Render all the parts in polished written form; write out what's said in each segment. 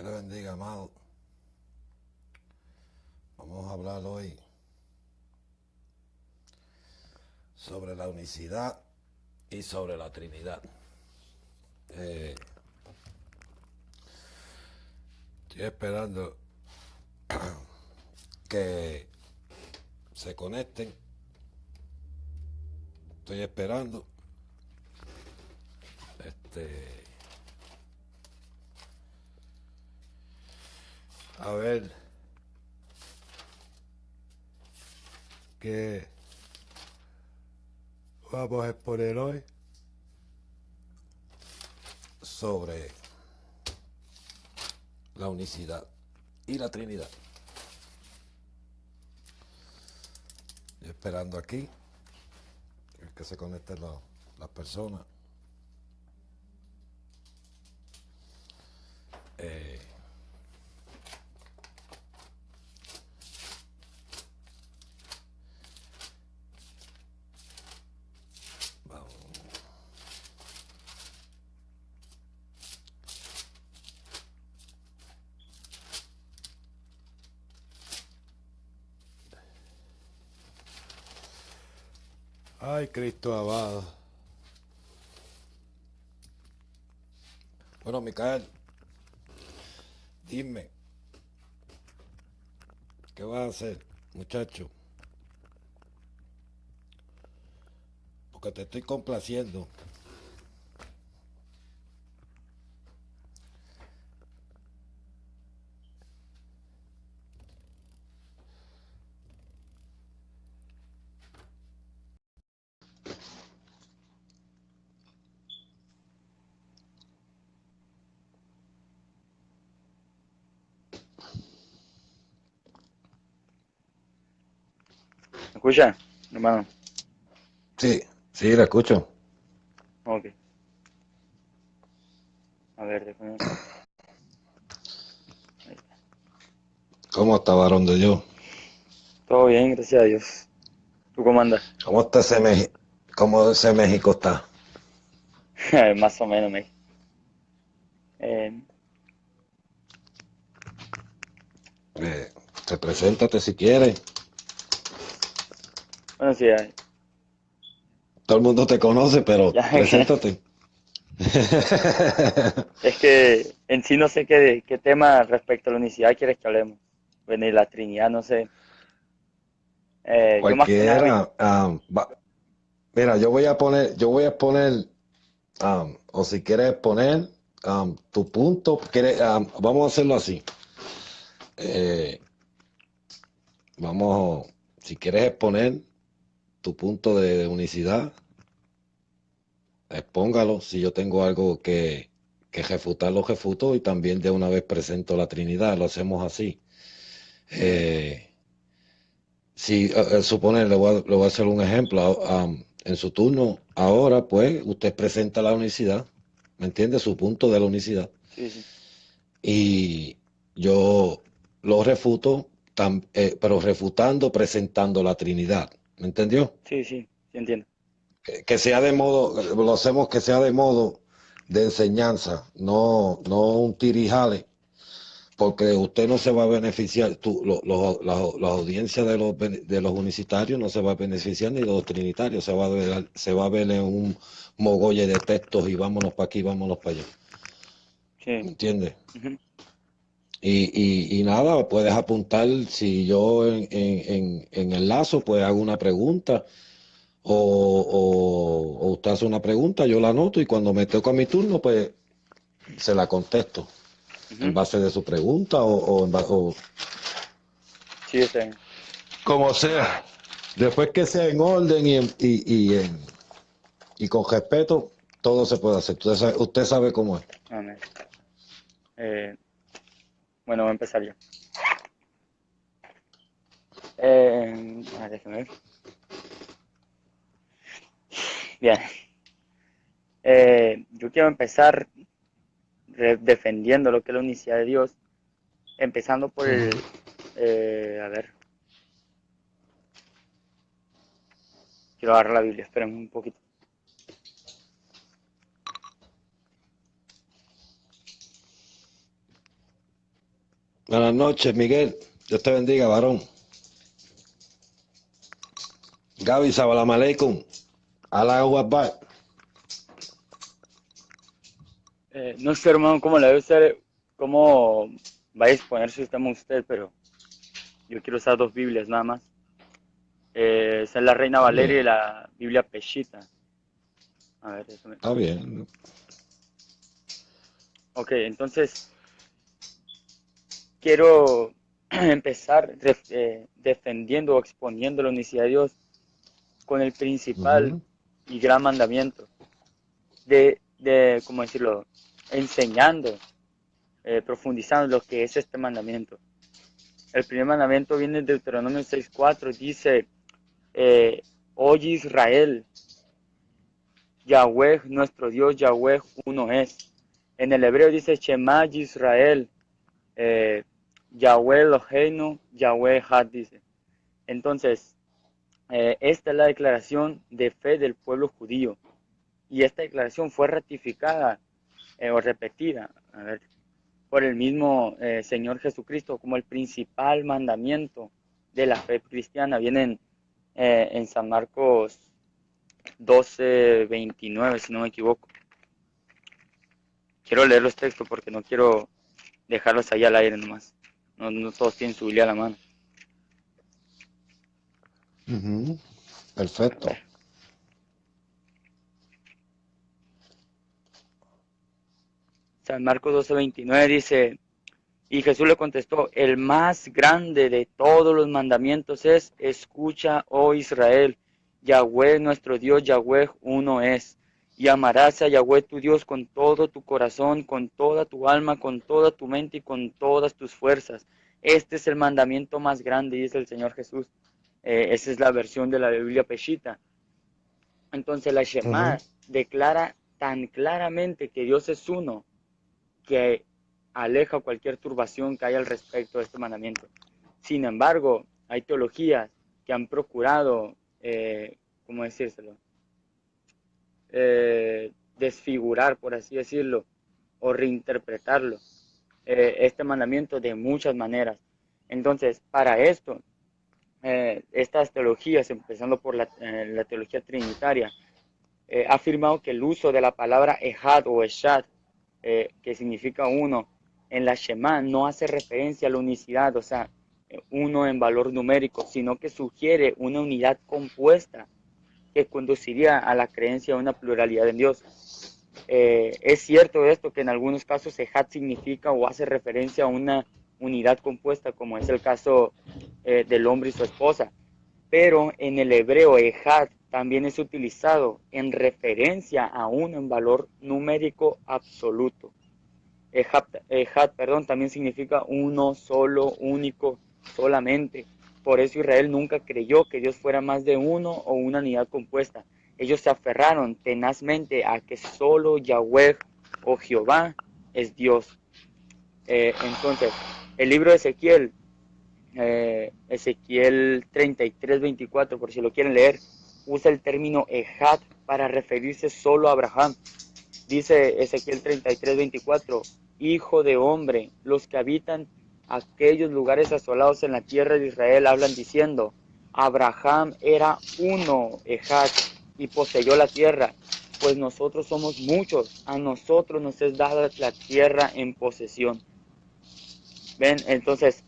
Dios le bendiga, amado. Vamos a hablar hoy sobre la unicidad y sobre la Trinidad. Estoy esperando que se conecten. Estoy esperando. A ver qué vamos a exponer hoy sobre la unicidad y la Trinidad. Estoy esperando aquí que se conecten las personas. Vamos. Ay, Cristo amado. Bueno, Micael, dime, ¿qué vas a hacer, muchacho? Porque te estoy complaciendo. ¿Me escucha, hermano? Sí, sí, la escucho. Ok. A ver, déjame. Ahí está. ¿Cómo está, varón de Dios? Todo bien, gracias a Dios. ¿Tú cómo andas? ¿Cómo está ese México? ¿Cómo ese México está? Más o menos, me. Eh, Eh, Preséntate si quieres. bueno, sí, Todo el mundo te conoce, pero ya, preséntate. es que en sí no sé qué tema respecto a la unicidad quieres que hablemos. Bueno, y la Trinidad, no sé. Yo más que nada vi. Cualquiera. Mira, yo voy a exponer, o si quieres exponer tu punto, vamos a hacerlo así. Eh, si quieres exponer tu punto de unicidad, expóngalo. Si yo tengo algo que refutar, lo refuto y también de una vez presento la Trinidad. Lo hacemos así. Eh, si suponer, le voy a hacer un ejemplo. En su turno, ahora, pues, usted presenta la unicidad. ¿Me entiende? Su punto de la unicidad. Sí, sí. Y yo lo refuto, pero refutando, presentando la Trinidad. ¿Me entendió? Sí, sí, sí entiendo. Que sea de modo, lo hacemos que sea de modo de enseñanza, no un tirijale, porque usted no se va a beneficiar, la audiencia de los unicitarios no se va a beneficiar ni de los trinitarios, se va a ver en un mogolle de textos y vámonos para aquí, vámonos para allá. Sí. ¿Me entiende? Ujú. Y nada, puedes apuntar si yo en el lazo pues hago una pregunta o usted hace una pregunta, yo la anoto y cuando me toca mi turno pues se la contesto en Ujú. base de su pregunta o Sí, está bien. como sea. Después que sea en orden y con respeto, todo se puede hacer. Usted sabe cómo es. Amén. Eh, bueno, voy a empezar yo. A ver, déjame ver. Bien. Yo quiero empezar defendiendo lo que es la unicidad de Dios, empezando por Ujú. a ver, quiero agarrar la Biblia, esperen un poquito. Buenas noches, Miguel. Dios te bendiga, varón. Gaby, salam aleikum. Allahu Akbar. No sé, hermano, cómo la debe usar, cómo va a exponer su sistema usted, pero yo quiero usar dos Biblias nada más. Esa es la Reina Está Valeria y bien, la Biblia Peshitta. A ver, déjame. está bien. Ok, entonces quiero empezar defendiendo o exponiendo la unicidad de Dios con el principal Ujú, y gran mandamiento ¿cómo decirlo? Enseñando, profundizando lo que es este mandamiento. El primer mandamiento viene de Deuteronomio 6:4, dice, oye Israel, Yahweh, nuestro Dios, Yahweh, uno es. En el hebreo dice, Shema Israel, eh, Yahweh Eloheinu, Yahweh Had, dice. Entonces, esta es la declaración de fe del pueblo judío. Y esta declaración fue ratificada o repetida, a ver, por el mismo Señor Jesucristo como el principal mandamiento de la fe cristiana. Vienen en San Marcos 12:29, si no me equivoco. Quiero leer los textos porque no quiero dejarlos ahí al aire nomás. No todos tienen su Biblia a la mano. ujú. A ver. Perfecto. San Marcos 12:29 dice, y Jesús le contestó, el más grande de todos los mandamientos es, escucha, oh Israel, Yahweh nuestro Dios, Yahweh uno es. Y amarás a Yahweh tu Dios con todo tu corazón, con toda tu alma, con toda tu mente y con todas tus fuerzas. Este es el mandamiento más grande, dice el Señor Jesús. Esa es la versión de la Biblia Peshitta. Entonces la Ujú, Shema declara tan claramente que Dios es uno, que aleja cualquier turbación que haya al respecto de este mandamiento. Sin embargo, hay teologías que han procurado, ¿cómo decírselo? Desfigurar, por así decirlo, o reinterpretarlo, este mandamiento de muchas maneras. Entonces, para esto, estas teologías, empezando por la teología trinitaria, ha afirmado que el uso de la palabra Ejad o Eshad, que significa uno, en la Shema no hace referencia a la unicidad, o sea, uno en valor numérico, sino que sugiere una unidad compuesta que conduciría a la creencia de una pluralidad en Dios. Es cierto esto que en algunos casos Ejad significa o hace referencia a una unidad compuesta, como es el caso del hombre y su esposa, pero en el hebreo Ejad también es utilizado en referencia a uno en valor numérico absoluto. Ejad, también significa uno, solo, único, solamente. Por eso Israel nunca creyó que Dios fuera más de uno o una unidad compuesta. Ellos se aferraron tenazmente a que solo Yahweh o Jehová es Dios. Entonces, el libro de Ezequiel 33:24, por si lo quieren leer, usa el término Ejad para referirse solo a Abraham. Dice Ezequiel 33:24, hijo de hombre, los que habitan aquellos lugares asolados en la tierra de Israel hablan diciendo, Abraham era uno, Ejad, y poseyó la tierra, pues nosotros somos muchos, a nosotros nos es dada la tierra en posesión. ¿Ven? Entonces,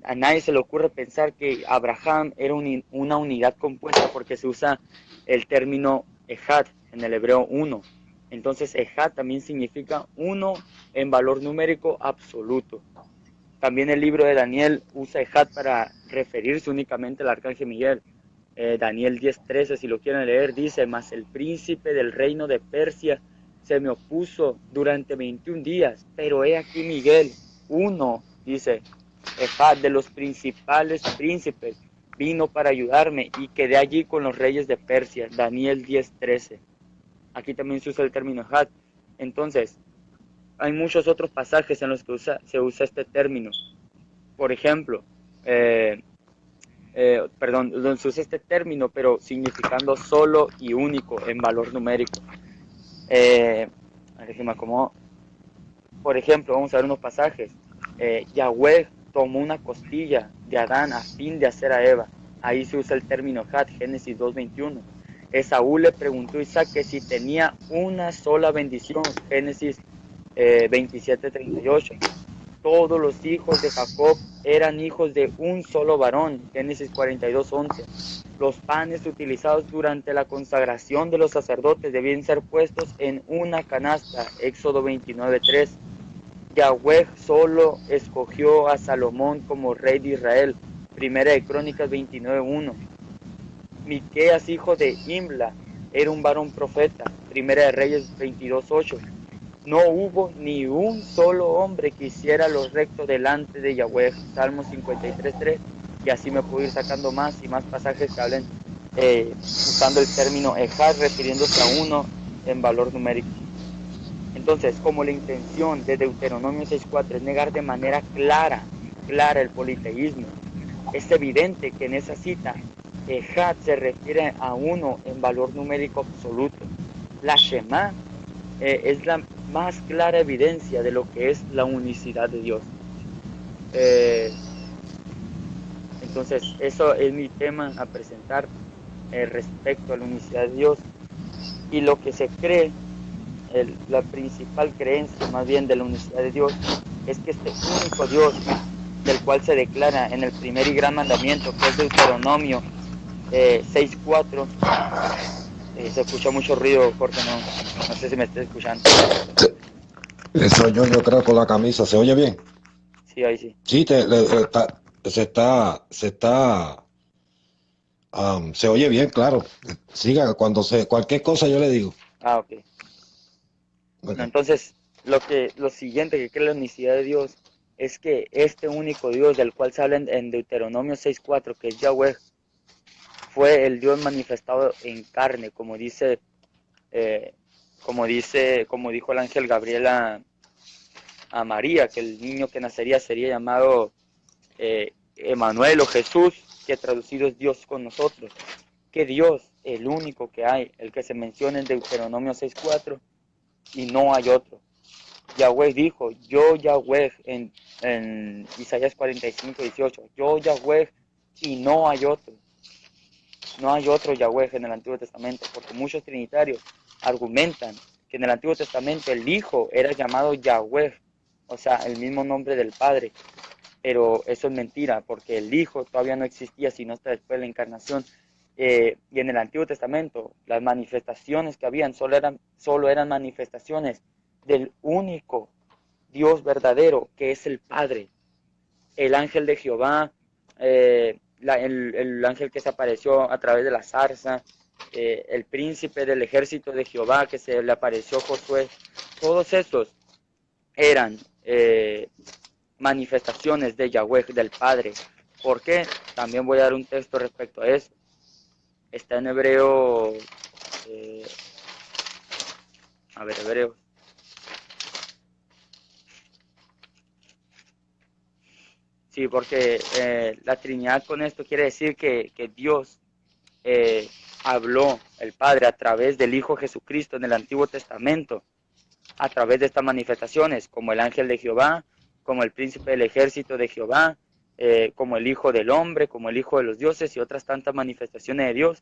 a nadie se le ocurre pensar que Abraham era una unidad compuesta porque se usa el término Ejad en el hebreo uno. Entonces, Ejad también significa uno en valor numérico absoluto. También el libro de Daniel usa Ejad para referirse únicamente al arcángel Miguel. Daniel 10:13, si lo quieren leer, dice, mas el príncipe del reino de Persia se me opuso durante 21 días, pero he aquí Miguel, uno, dice, Ejad, de los principales príncipes, vino para ayudarme y quedé allí con los reyes de Persia. Daniel 10:13. Aquí también se usa el término Ejad. Entonces, hay muchos otros pasajes en los que se usa este término. Por ejemplo, eh, donde se usa este término, pero significando solo y único en valor numérico. A ver si me acomodo. Por ejemplo, vamos a ver unos pasajes. Yahweh tomó una costilla de Adán a fin de hacer a Eva. Ahí se usa el término Had, Génesis 2:21. Esaú le preguntó a Isaac que si tenía una sola bendición, Génesis 27:38. Todos los hijos de Jacob eran hijos de un solo varón, Génesis 42:11. Los panes utilizados durante la consagración de los sacerdotes debían ser puestos en una canasta, Éxodo 29:3. Yahweh solo escogió a Salomón como rey de Israel, Primera de Crónicas 29:1. Miqueas, hijo de Imla, era un varón profeta, Primera de Reyes 22:8. No hubo ni un solo hombre que hiciera lo recto delante de Yahweh, Salmo 53:3. Y así me puedo ir sacando más y más pasajes que hablen usando el término Ejad, refiriéndose a uno en valor numérico. Entonces, como la intención de Deuteronomio 6:4 es negar de manera clara el politeísmo, es evidente que en esa cita Ejad se refiere a uno en valor numérico absoluto. La Shema es la más clara evidencia de lo que es la unicidad de Dios. Entonces, eso es mi tema a presentar respecto a la unicidad de Dios. Y lo que se cree, la principal creencia más bien de la unicidad de Dios, es que este único Dios, del cual se declara en el primer y gran mandamiento, que es Deuteronomio 6:4, se escucha mucho ruido, Jorge, no sé si me estás escuchando. Eso yo creo con la camisa. ¿Se oye bien? Sí, ahí sí. Sí, se oye bien, claro. Siga, cualquier cosa yo le digo. Ah, ok. Bueno, Okay. entonces, lo siguiente que cree la unicidad de Dios es que este único Dios del cual se habla en Deuteronomio 6:4, que es Yahweh, fue el Dios manifestado en carne, como dijo el ángel Gabriel a María, que el niño que nacería sería llamado Emanuel o Jesús, que traducido es Dios con nosotros. Que Dios, el único que hay, el que se menciona en Deuteronomio 6:4, y no hay otro. Yahweh dijo, yo Yahweh, en Isaías 45:18, yo Yahweh y no hay otro. No hay otro Yahweh en el Antiguo Testamento, porque muchos trinitarios argumentan que en el Antiguo Testamento el Hijo era llamado Yahweh, o sea, el mismo nombre del Padre. Pero eso es mentira, porque el Hijo todavía no existía, sino hasta después de la encarnación. Y en el Antiguo Testamento, las manifestaciones que habían solo eran manifestaciones del único Dios verdadero, que es el Padre. El ángel de Jehová, el ángel que se apareció a través de la zarza, el príncipe del ejército de Jehová que se le apareció a Josué, todos estos eran manifestaciones de Yahweh, del Padre. ¿Por qué? También voy a dar un texto respecto a eso. Está en Hebreo, Hebreos. Sí, porque la Trinidad con esto quiere decir que Dios habló, el Padre, a través del Hijo Jesucristo en el Antiguo Testamento, a través de estas manifestaciones, como el ángel de Jehová, como el príncipe del ejército de Jehová, como el Hijo del Hombre, como el Hijo de los dioses y otras tantas manifestaciones de Dios.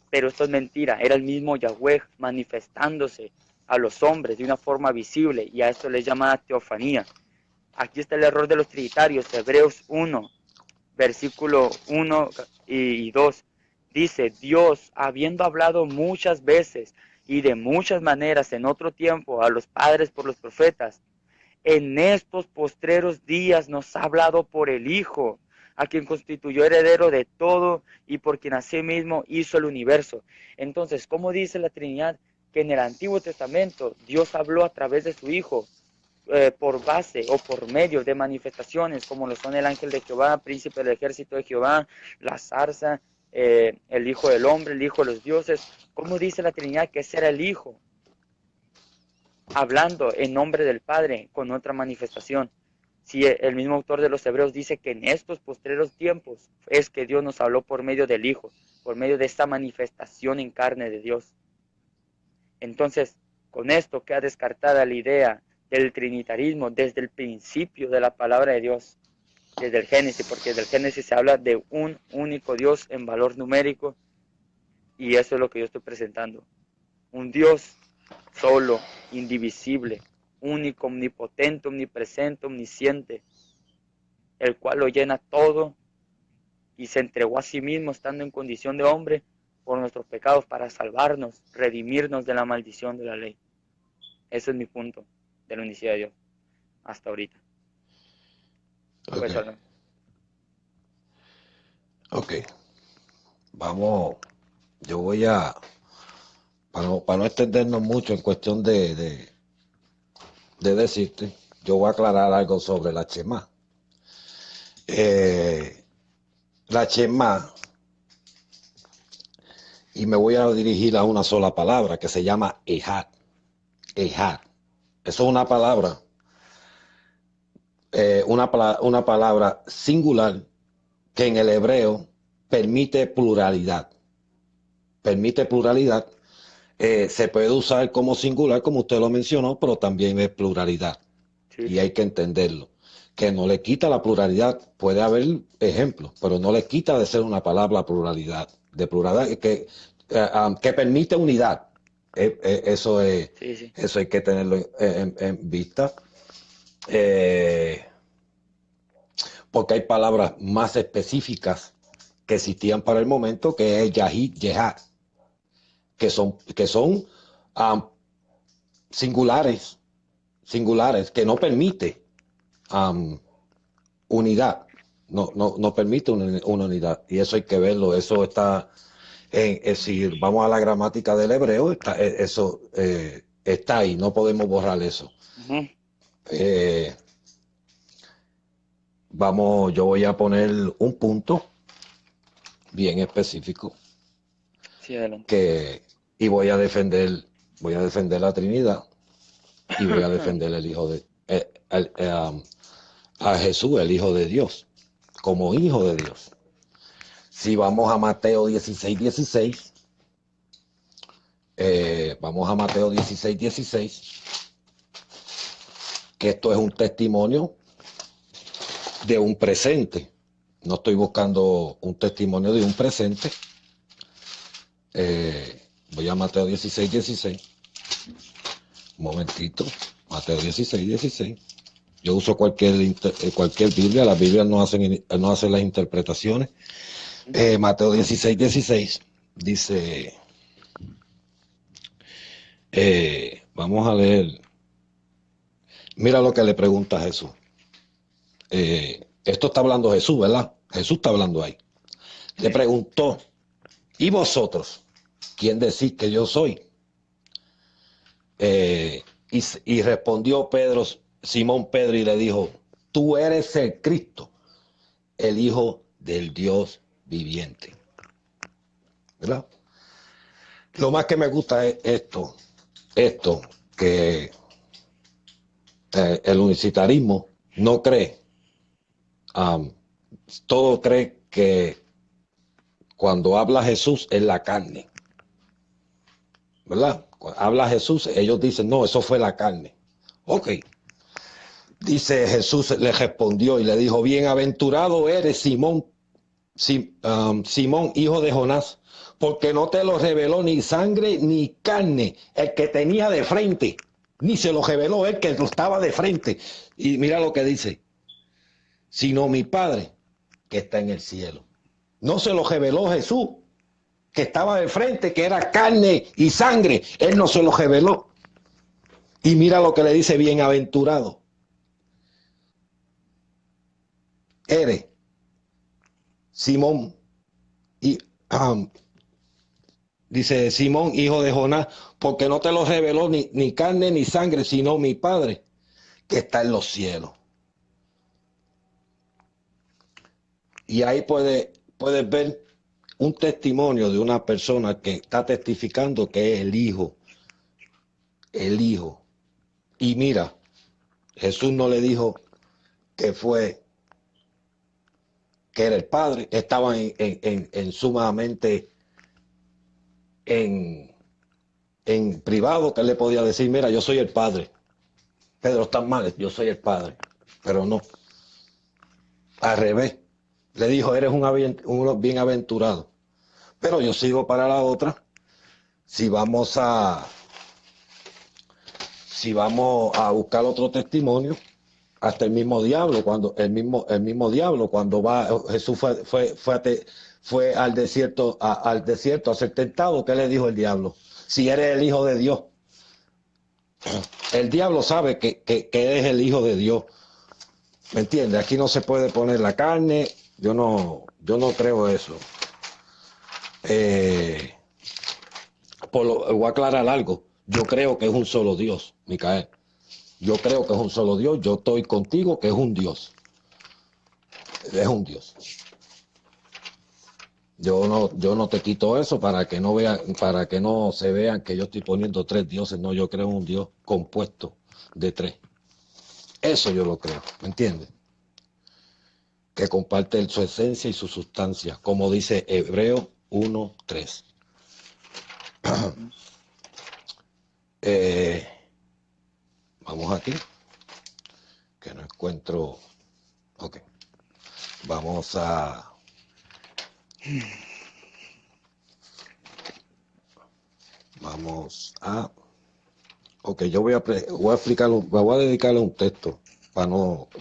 Pero esto es mentira, era el mismo Yahweh manifestándose a los hombres de una forma visible, y a esto les llama teofanía. Aquí está el error de los trinitarios. Hebreos 1, versículo 1 y 2. Dice, Dios, habiendo hablado muchas veces y de muchas maneras en otro tiempo a los padres por los profetas, en estos postreros días nos ha hablado por el Hijo, a quien constituyó heredero de todo y por quien asimismo hizo el universo. Entonces, ¿cómo dice la Trinidad? Que en el Antiguo Testamento Dios habló a través de su Hijo, por base o por medio de manifestaciones como lo son el ángel de Jehová, príncipe del ejército de Jehová, la zarza, el Hijo del Hombre, el Hijo de los dioses. ¿Cómo dice la Trinidad que ese era el Hijo? Hablando en nombre del Padre con otra manifestación. Si el mismo autor de los Hebreos dice que en estos postreros tiempos es que Dios nos habló por medio del Hijo, por medio de esta manifestación en carne de Dios. Entonces, con esto queda descartada la idea del trinitarismo desde el principio de la palabra de Dios, desde el Génesis, porque desde el Génesis se habla de un único Dios en valor numérico, y eso es lo que yo estoy presentando. Un Dios solo, indivisible, único, omnipotente, omnipresente, omnisciente, el cual lo llena todo y se entregó a sí mismo estando en condición de hombre por nuestros pecados para salvarnos, redimirnos de la maldición de la ley. Ese es mi punto de la unicidad de Dios hasta ahorita. Ok, Pues, ok. Vamos, yo voy a, para no extendernos mucho en cuestión de decirte, yo voy a aclarar algo sobre la Shema. La Shema, y me voy a dirigir a una sola palabra que se llama Ejad. Ejad. Eso es una palabra singular que en el hebreo permite pluralidad. Permite pluralidad. Se puede usar como singular, como usted lo mencionó, pero también es pluralidad. sí, Y hay que entenderlo. Que no le quita la pluralidad. Puede haber ejemplos, pero no le quita de ser una palabra pluralidad. De pluralidad que permite unidad. Eso sí, sí. eso hay que tenerlo en vista. Porque hay palabras más específicas que existían para el momento, que es Yahid, Yehad, que son um, singulares, que no permite unidad, no permite una unidad, y eso hay que verlo. Eso está si vamos a la gramática del hebreo, eso está ahí, no podemos borrar eso. Uh-huh. Yo voy a poner un punto bien específico Sí, adelante. y voy a defender la Trinidad, y voy a defender el hijo de a Jesús, el Hijo de Dios, como Hijo de Dios. Si vamos a Mateo 16:16, vamos a Mateo 16:16, que esto es un testimonio de un presente. No estoy buscando un testimonio de un presente. Voy a Mateo 16:16. Un momentito. Mateo 16:16. Yo uso cualquier Biblia. Las Biblias no hacen las interpretaciones. Mateo 16:16 dice, vamos a leer. Mira lo que le pregunta a Jesús. Esto está hablando Jesús, ¿verdad? Jesús está hablando ahí. Le preguntó, ¿y vosotros? ¿Quién decís que yo soy? Y respondió Simón Pedro, y le dijo, tú eres el Cristo, el Hijo del Dios viviente. ¿Verdad? Lo más que me gusta es esto, que el unicitarismo no cree, todo cree que cuando habla Jesús es la carne, ¿verdad? Cuando habla Jesús, ellos dicen, no, eso fue la carne. Ok. Dice, Jesús le respondió y le dijo, bienaventurado eres Simón, Simón, hijo de Jonás, porque no te lo reveló ni sangre ni carne, el que tenía de frente, ni se lo reveló el que estaba de frente. Y mira lo que dice, sino mi Padre que está en el cielo. No se lo reveló Jesús, que estaba de frente, que era carne y sangre. Él no se lo reveló. Y mira lo que le dice, bienaventurado eres Simón, y dice Simón, hijo de Jonás, porque no te lo reveló ni carne ni sangre, sino mi Padre que está en los cielos. Y ahí puedes ver un testimonio de una persona que está testificando que es el Hijo. El Hijo. Y mira, Jesús no le dijo que era el Padre, estaba en sumamente en privado, que él le podía decir, mira, yo soy el Padre. Pedro, estás mal, yo soy el Padre. Pero no, al revés. Le dijo, eres un bienaventurado. Pero yo sigo para la otra. Si vamos a, si vamos a buscar otro testimonio, hasta el mismo diablo, cuando el mismo diablo, cuando va, Jesús fue al desierto, al desierto a ser tentado, ¿qué le dijo el diablo? Si eres el Hijo de Dios. El diablo sabe que eres el Hijo de Dios. ¿Me entiendes? Aquí no se puede poner la carne. Yo no creo eso. Voy a aclarar algo. Yo creo que es un solo Dios, Micael. Yo creo que es un solo Dios. Yo estoy contigo que es un Dios. Es un Dios. Yo no te quito eso para que no vean, para que no se vean que yo estoy poniendo tres dioses. No, yo creo en un Dios compuesto de tres. Eso yo lo creo, ¿me entiendes? Que comparte su esencia y su sustancia, como dice Hebreos 1:3. Vamos aquí, que no encuentro. Ok, vamos a. Ok, yo voy a explicar, voy a dedicarle un texto.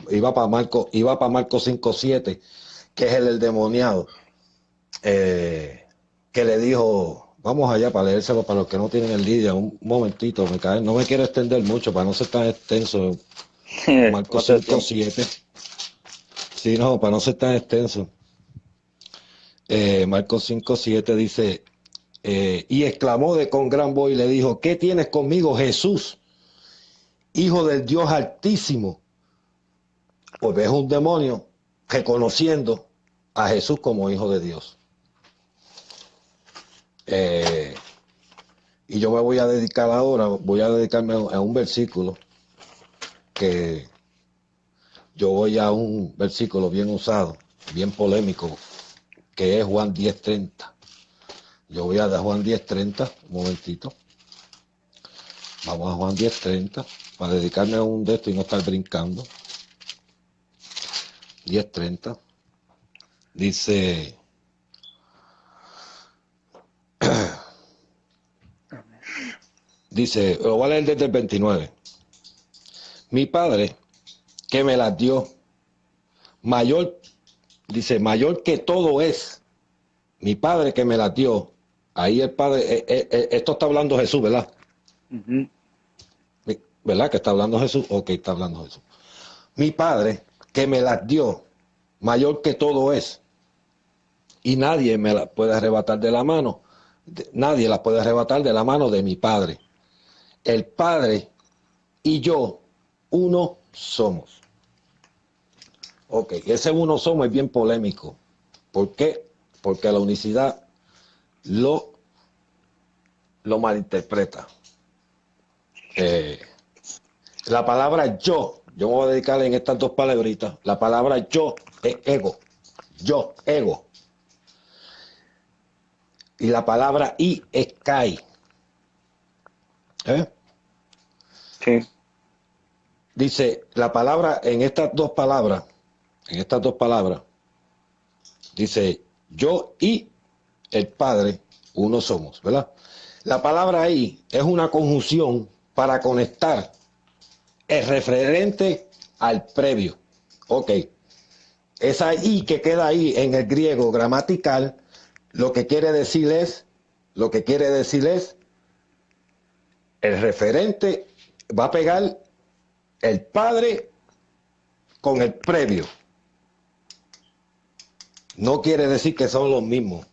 Iba para Marco 5:7, que es el endemoniado, que le dijo, vamos allá para leérselo para los que no tienen el Lidia, un momentito, no me quiero extender mucho para no ser tan extenso. Marco 5:7. Sí, no, para no ser tan extenso. Marcos 5:7 dice, y exclamó con gran voz y le dijo, ¿qué tienes conmigo, Jesús, Hijo del Dios Altísimo? Pues ves un demonio reconociendo a Jesús como Hijo de Dios. Y yo me voy a dedicar ahora, voy a dedicarme a un versículo que yo voy a un versículo bien usado, bien polémico, que es Juan 10:30. Yo voy a dar Juan 10:30, un momentito. Vamos a Juan 10:30 para dedicarme a un de esto y no estar brincando. 10:30 dice, lo voy a leer desde el 29. Mi Padre que me las dio, mayor que todo es. Mi Padre que me las dio. Ahí el Padre, esto está hablando Jesús, ¿verdad? ¿Verdad que está hablando Jesús? Ok, está hablando Jesús. Mi Padre que me las dio, mayor que todo es. Y nadie me la puede arrebatar de la mano. Nadie la puede arrebatar de la mano de mi Padre. El Padre y yo, uno somos. Ok, ese uno somos es bien polémico. ¿Por qué? Porque la unicidad lo malinterpreta. La palabra yo me voy a dedicar en estas dos palabritas. La palabra yo es ego. Yo, ego. Y la palabra I es kai. Sí. Dice, la palabra en estas dos palabras, dice, yo y el Padre, uno somos, ¿verdad? La palabra ahí es una conjunción para conectar el referente al previo. Ok. Esa I que queda ahí en el griego gramatical, lo que quiere decir es, el referente va a pegar el Padre con el previo. No quiere decir que son los mismos.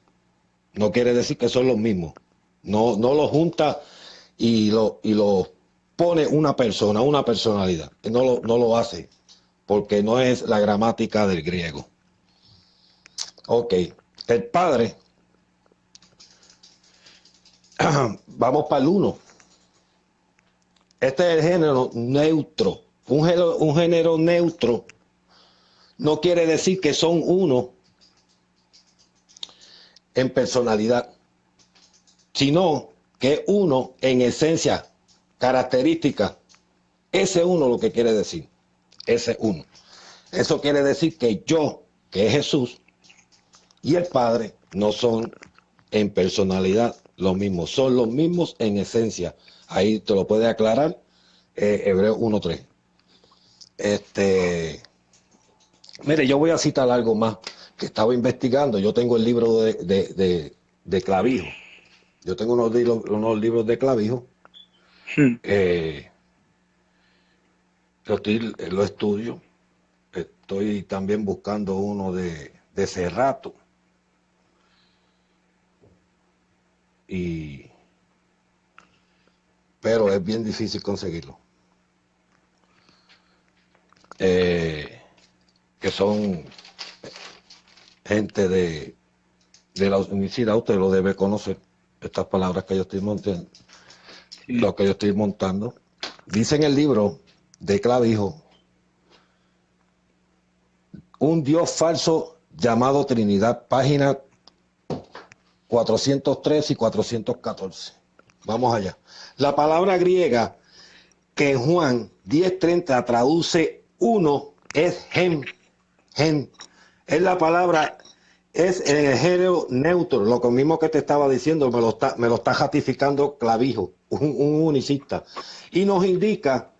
No lo junta y lo pone una persona, una personalidad. No lo hace porque no es la gramática del griego. Ok, el Padre. Vamos para el 1. Este es el género neutro. Un género neutro no quiere decir que son uno en personalidad, sino que uno en esencia, característica, Ese uno lo que quiere decir, ese uno. Eso quiere decir que yo, que es Jesús, y el Padre no son en personalidad los mismos, son los mismos en esencia. Ahí te lo puede aclarar Hebreos 1:3. Mire, yo voy a citar algo más que estaba investigando. Yo tengo el libro de Clavijo. Yo tengo unos libros de Clavijo. Lo estudio. Estoy también buscando uno de Cerrato. Pero es bien difícil conseguirlo. Que son gente de la universidad, usted lo debe conocer, estas palabras que yo estoy montando, lo que yo estoy montando. Dice en el libro de Clavijo, un Dios falso llamado Trinidad, página 403 y 414. Vamos allá. La palabra griega que en Juan 10:30 traduce uno es gen. Es la palabra, es en el género neutro, lo mismo que te estaba diciendo, me lo está ratificando Clavijo, un unicista. Y nos indica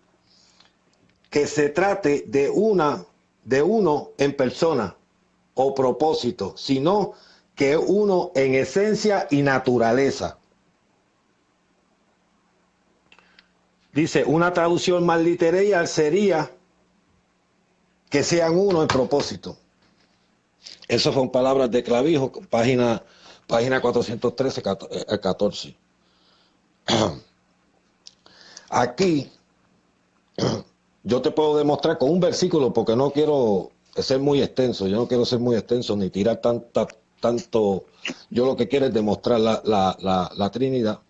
que se trate de uno en persona o propósito, sino que es uno en esencia y naturaleza. Dice, una traducción más literal sería que sean uno en propósito. Esas son palabras de Clavijo, página 413 al 14. Aquí yo te puedo demostrar con un versículo, porque no quiero ser muy extenso, yo no quiero ser muy extenso ni tirar tanto. Yo lo que quiero es demostrar la Trinidad.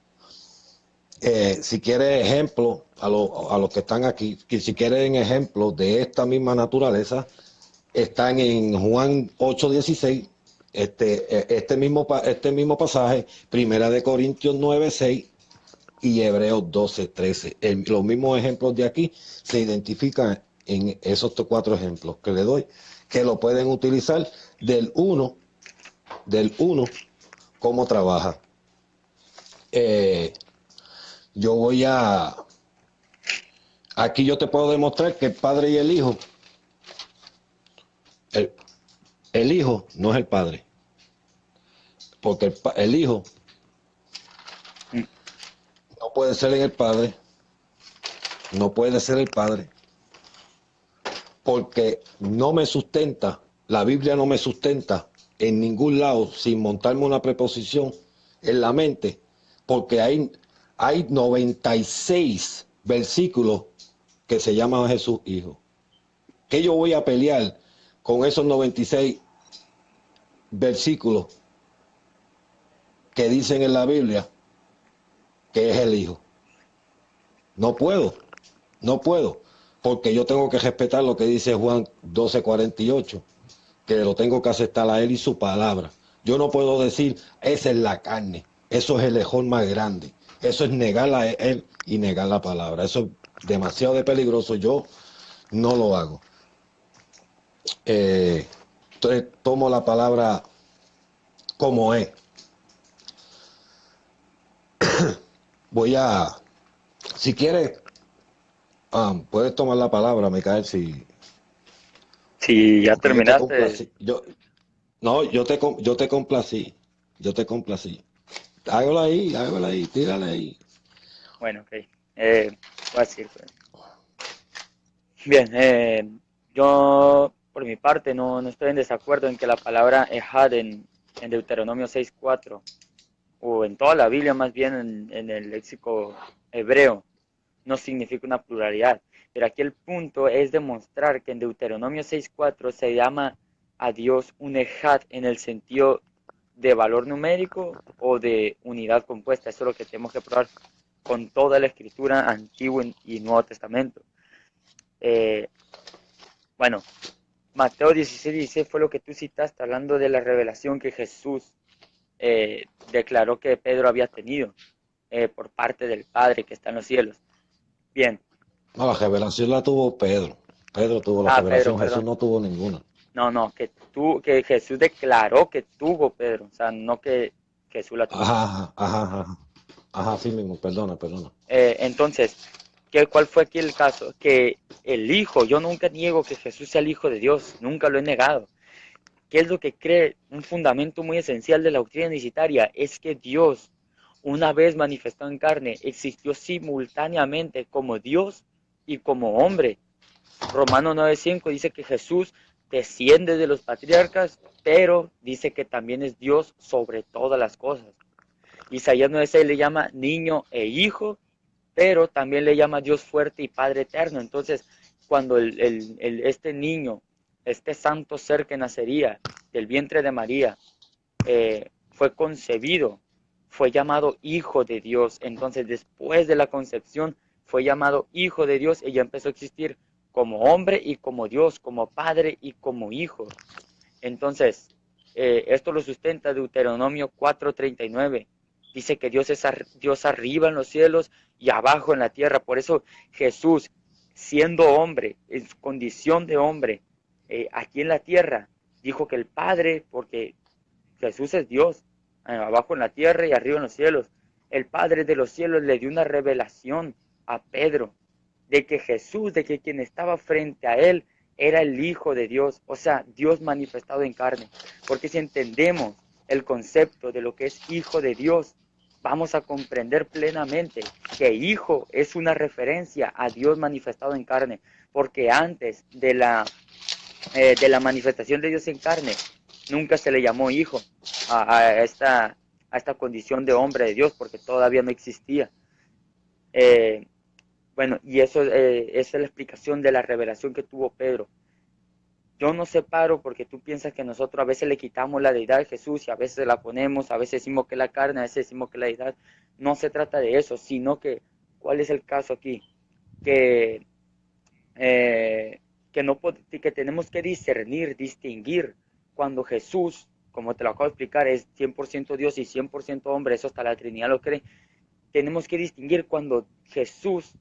Si quieres ejemplo a los que están aquí, que si quieren ejemplo de esta misma naturaleza, están en Juan 8:16, este mismo pasaje, Primera de Corintios 9:6 y Hebreos 12:13. Los mismos ejemplos de aquí se identifican en esos 4 ejemplos que le doy, que lo pueden utilizar del uno, cómo trabaja. Yo voy aquí yo te puedo demostrar que el Padre y el Hijo, el Hijo no es el Padre, porque el Hijo no puede ser en el Padre, no puede ser el Padre, porque no me sustenta, la Biblia no me sustenta en ningún lado sin montarme una preposición en la mente, porque hay 96 versículos que se llaman Jesús Hijo. ¿Qué yo voy a pelear con esos 96 versículos que dicen en la Biblia que es el Hijo? No puedo, porque yo tengo que respetar lo que dice Juan 12:48, que lo tengo que aceptar a él y su palabra. Yo no puedo decir, esa es la carne, eso es el lejón más grande, eso es negar a él y negar la palabra. Eso es demasiado de peligroso, yo no lo hago. Entonces tomo la palabra como es. Si quieres, puedes tomar la palabra, Micael, Si ya porque yo te terminaste, complací. No, yo te complací. Hágalo ahí, tírale ahí. bueno, ok. Voy a decir, pues. Bien, yo por mi parte no estoy en desacuerdo en que la palabra Ejad en Deuteronomio 6:4 o en toda la Biblia más bien en el léxico hebreo no significa una pluralidad. Pero aquí el punto es demostrar que en Deuteronomio 6:4 se llama a Dios un Ejad en el sentido de valor numérico o de unidad compuesta. Eso es lo que tenemos que probar con toda la escritura Antiguo y Nuevo Testamento. Bueno, Mateo 16:16 fue lo que tú citaste, hablando de la revelación que Jesús declaró que Pedro había tenido por parte del Padre que está en los cielos. Bien, No, la revelación la tuvo Pedro. Pedro tuvo la Ah, Pedro, revelación, Jesús perdón. no tuvo ninguna. No, que Jesús declaró que tuvo Pedro, o sea, no que Jesús la tuvo. Ajá, ajá, ajá, ajá. Ajá, sí mismo, perdona, perdona. Entonces, ¿cuál fue aquí el caso? Que el Hijo, yo nunca niego que Jesús sea el Hijo de Dios, nunca lo he negado. ¿Qué es lo que cree? Un fundamento muy esencial de la doctrina unicitaria es que Dios, una vez manifestado en carne, existió simultáneamente como Dios y como hombre. Romano 9:5 dice que Jesús desciende de los patriarcas, pero dice que también es Dios sobre todas las cosas. Isaías 9:6 le llama niño e hijo, pero también le llama Dios fuerte y Padre eterno. Entonces, cuando este niño, este santo ser que nacería del vientre de María, fue concebido, fue llamado hijo de Dios. Entonces, después de la concepción, fue llamado hijo de Dios y ya empezó a existir como hombre y como Dios, como padre y como hijo. Entonces, esto lo sustenta Deuteronomio 4:39. Dice que Dios es Dios arriba en los cielos y abajo en la tierra. Por eso Jesús, siendo hombre, en su condición de hombre, aquí en la tierra, dijo que el Padre, porque Jesús es Dios, abajo en la tierra y arriba en los cielos. El Padre de los cielos le dio una revelación a Pedro de que Jesús, de que quien estaba frente a él era el Hijo de Dios, o sea, Dios manifestado en carne. Porque si entendemos el concepto de lo que es Hijo de Dios, vamos a comprender plenamente que Hijo es una referencia a Dios manifestado en carne, porque antes de la manifestación de Dios en carne, nunca se le llamó hijo a esta condición de hombre de Dios, porque todavía no existía. Eh, bueno, y eso esa es la explicación de la revelación que tuvo Pedro. Yo no separo porque tú piensas que nosotros a veces le quitamos la deidad de Jesús y a veces la ponemos, a veces decimos que la carne, a veces decimos que la deidad. No se trata de eso, sino que, ¿cuál es el caso aquí? Que eh, no, que tenemos que discernir, distinguir cuando Jesús, como te lo acabo de explicar, es 100% Dios y 100% hombre, eso hasta la Trinidad lo cree. Tenemos que distinguir cuando Jesús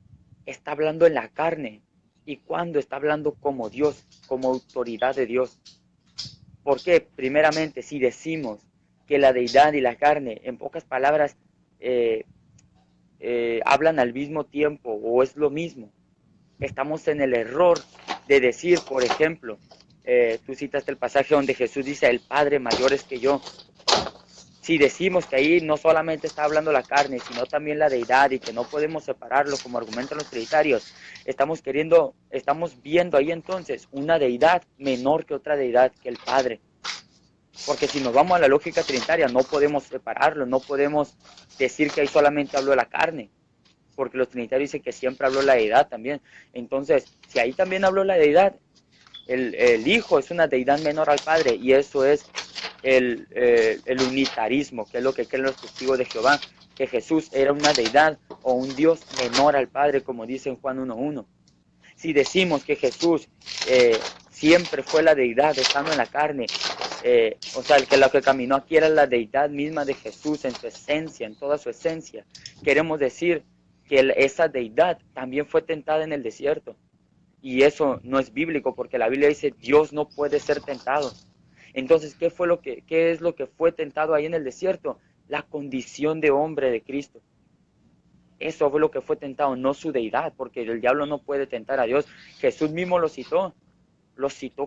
está hablando en la carne y cuando está hablando como Dios, como autoridad de Dios. Porque primeramente, si decimos que la deidad y la carne, en pocas palabras, eh, hablan al mismo tiempo o es lo mismo, estamos en el error de decir, por ejemplo, tú citaste el pasaje donde Jesús dice, el Padre mayor es que yo. Si decimos que ahí no solamente está hablando la carne, sino también la deidad y que no podemos separarlo como argumentan los trinitarios, estamos viendo ahí entonces una deidad menor que otra deidad, que el Padre. Porque si nos vamos a la lógica trinitaria, no podemos separarlo, no podemos decir que ahí solamente habló la carne, porque los trinitarios dicen que siempre habló la deidad también. Entonces, si ahí también habló la deidad, el Hijo es una deidad menor al Padre, y eso es el unitarismo, que es lo que creen los testigos de Jehová, que Jesús era una deidad o un Dios menor al Padre, como dice en Juan 1:1. Si decimos que Jesús siempre fue la deidad estando en la carne, o sea, el que lo que caminó aquí era la deidad misma de Jesús en su esencia, en toda su esencia, queremos decir que esa deidad también fue tentada en el desierto. Y eso no es bíblico, porque la Biblia dice Dios no puede ser tentado. Entonces, ¿qué es lo que fue tentado ahí en el desierto? La condición de hombre de Cristo. Eso fue lo que fue tentado, no su deidad, porque el diablo no puede tentar a Dios. Jesús mismo lo citó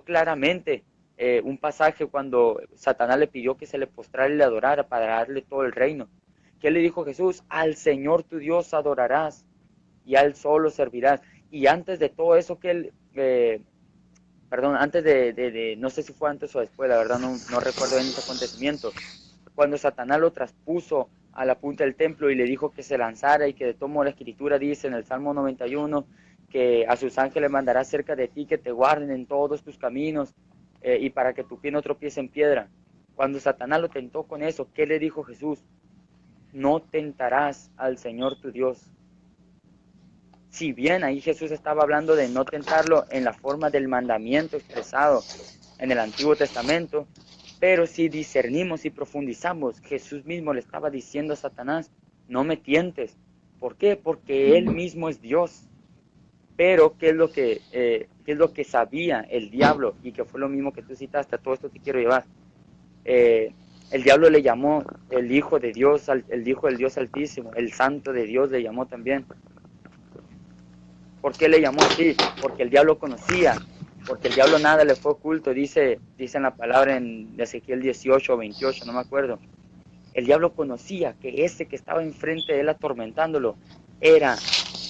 claramente. Un pasaje cuando Satanás le pidió que se le postrara y le adorara para darle todo el reino. ¿Qué le dijo Jesús? Al Señor tu Dios adorarás y a Él solo servirás. Y antes de todo eso que Él, perdón, antes no sé si fue antes o después, la verdad no recuerdo bien ese acontecimiento, cuando Satanás lo traspuso a la punta del templo y le dijo que se lanzara y que de todo modo la escritura dice en el Salmo 91 que a sus ángeles mandará cerca de ti que te guarden en todos tus caminos y para que tu pie no tropiece en piedra. Cuando Satanás lo tentó con eso, ¿qué le dijo Jesús? No tentarás al Señor tu Dios. Si bien ahí Jesús estaba hablando de no tentarlo en la forma del mandamiento expresado en el Antiguo Testamento, pero si discernimos y profundizamos, Jesús mismo le estaba diciendo a Satanás, no me tientes. ¿Por qué? Porque Él mismo es Dios. Pero, ¿qué es lo que sabía el diablo? Y que fue lo mismo que tú citaste, a todo esto te quiero llevar. El diablo le llamó el Hijo de Dios, el Hijo del Dios Altísimo, el Santo de Dios le llamó también. ¿Por qué le llamó así? Porque el diablo conocía, porque el diablo nada le fue oculto, dice en la palabra en Ezequiel 18 o 28, no me acuerdo. El diablo conocía que ese que estaba enfrente de él atormentándolo era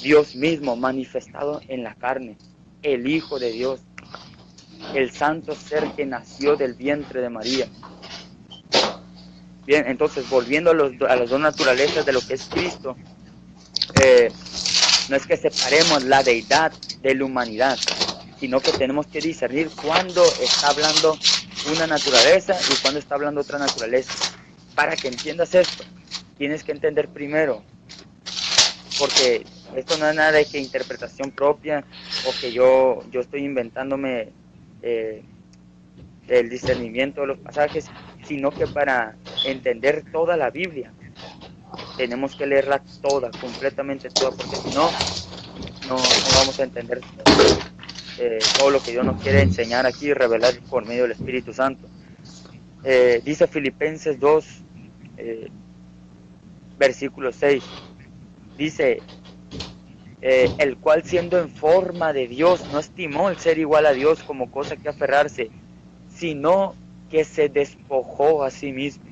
Dios mismo manifestado en la carne, el Hijo de Dios, el santo ser que nació del vientre de María. Bien, entonces volviendo a las dos naturalezas de lo que es Cristo, no es que separemos la deidad de la humanidad, sino que tenemos que discernir cuándo está hablando una naturaleza y cuándo está hablando otra naturaleza. Para que entiendas esto, tienes que entender primero, porque esto no es nada de que interpretación propia o que yo estoy inventándome el discernimiento de los pasajes, sino que para entender toda la Biblia tenemos que leerla toda, completamente toda, porque si no, no vamos a entender todo lo que Dios nos quiere enseñar aquí y revelar por medio del Espíritu Santo. Dice Filipenses 2, versículo 6, dice, el cual siendo en forma de Dios no estimó el ser igual a Dios como cosa que aferrarse, sino que se despojó a sí mismo,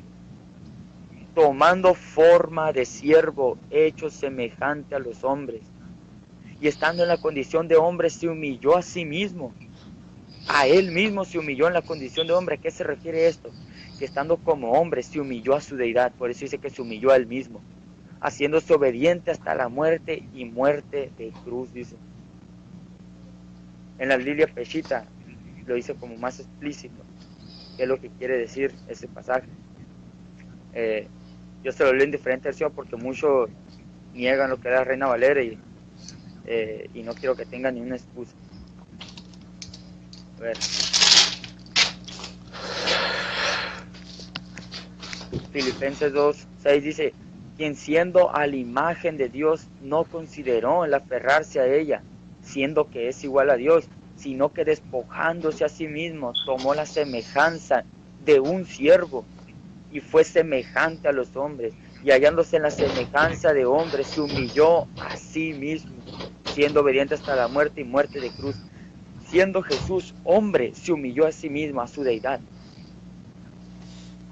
tomando forma de siervo, hecho semejante a los hombres, y estando en la condición de hombre se humilló a sí mismo, a él mismo se humilló en la condición de hombre. ¿A qué se refiere esto? Que estando como hombre se humilló a su deidad, por eso dice que se humilló a él mismo, haciéndose obediente hasta la muerte y muerte de cruz, dice. En la Biblia Peshita lo dice como más explícito, qué es lo que quiere decir ese pasaje. Yo se lo leo en diferente versión porque muchos niegan lo que era Reina Valera y no quiero que tengan ni una excusa. A ver. Filipenses 2:6 dice, quien siendo a la imagen de Dios no consideró el aferrarse a ella, siendo que es igual a Dios, sino que despojándose a sí mismo, tomó la semejanza de un siervo y fue semejante a los hombres, y hallándose en la semejanza de hombres, se humilló a sí mismo, siendo obediente hasta la muerte y muerte de cruz. Siendo Jesús hombre, se humilló a sí mismo, a su deidad.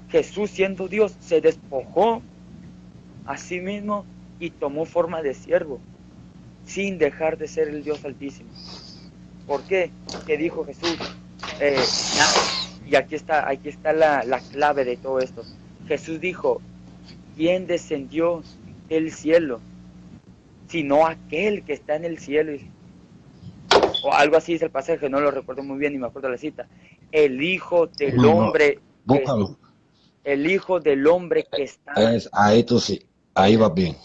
Jesús, siendo Dios, se despojó a sí mismo y tomó forma de siervo, sin dejar de ser el Dios Altísimo. ¿Por qué? ¿Qué dijo Jesús? Y aquí está la clave de todo esto. Jesús dijo, ¿quién descendió del cielo? Sino aquel que está en el cielo. O algo así dice el pasaje, no lo recuerdo muy bien ni me acuerdo la cita. El Hijo del Hombre, el Hijo del Hombre que está... Ahí tú sí, ahí vas bien.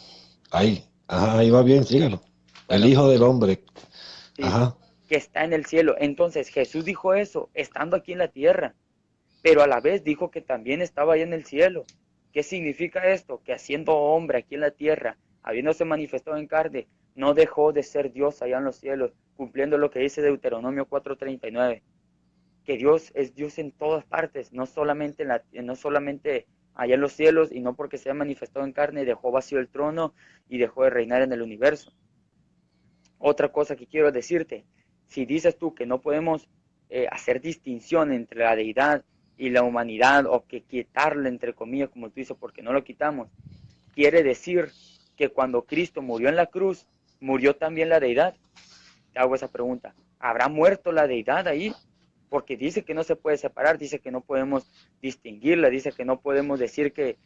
Ahí va bien, síguelo. Bueno, el Hijo del Hombre. Sí, que está en el cielo. Entonces Jesús dijo eso, estando aquí en la tierra, pero a la vez dijo que también estaba ahí en el cielo. ¿Qué significa esto? Que siendo hombre aquí en la tierra, habiéndose manifestado en carne, no dejó de ser Dios allá en los cielos, cumpliendo lo que dice Deuteronomio 4:39, que Dios es Dios en todas partes, no solamente allá en los cielos, y no porque se haya manifestado en carne dejó vacío el trono y dejó de reinar en el universo. Otra cosa que quiero decirte, si dices tú que no podemos hacer distinción entre la deidad y la humanidad, o que quitarle entre comillas, como tú dices, porque no lo quitamos, quiere decir que cuando Cristo murió en la cruz, murió también la deidad. Te hago esa pregunta, ¿habrá muerto la deidad ahí? Porque dice que no se puede separar, dice que no podemos distinguirla, dice que no podemos decir que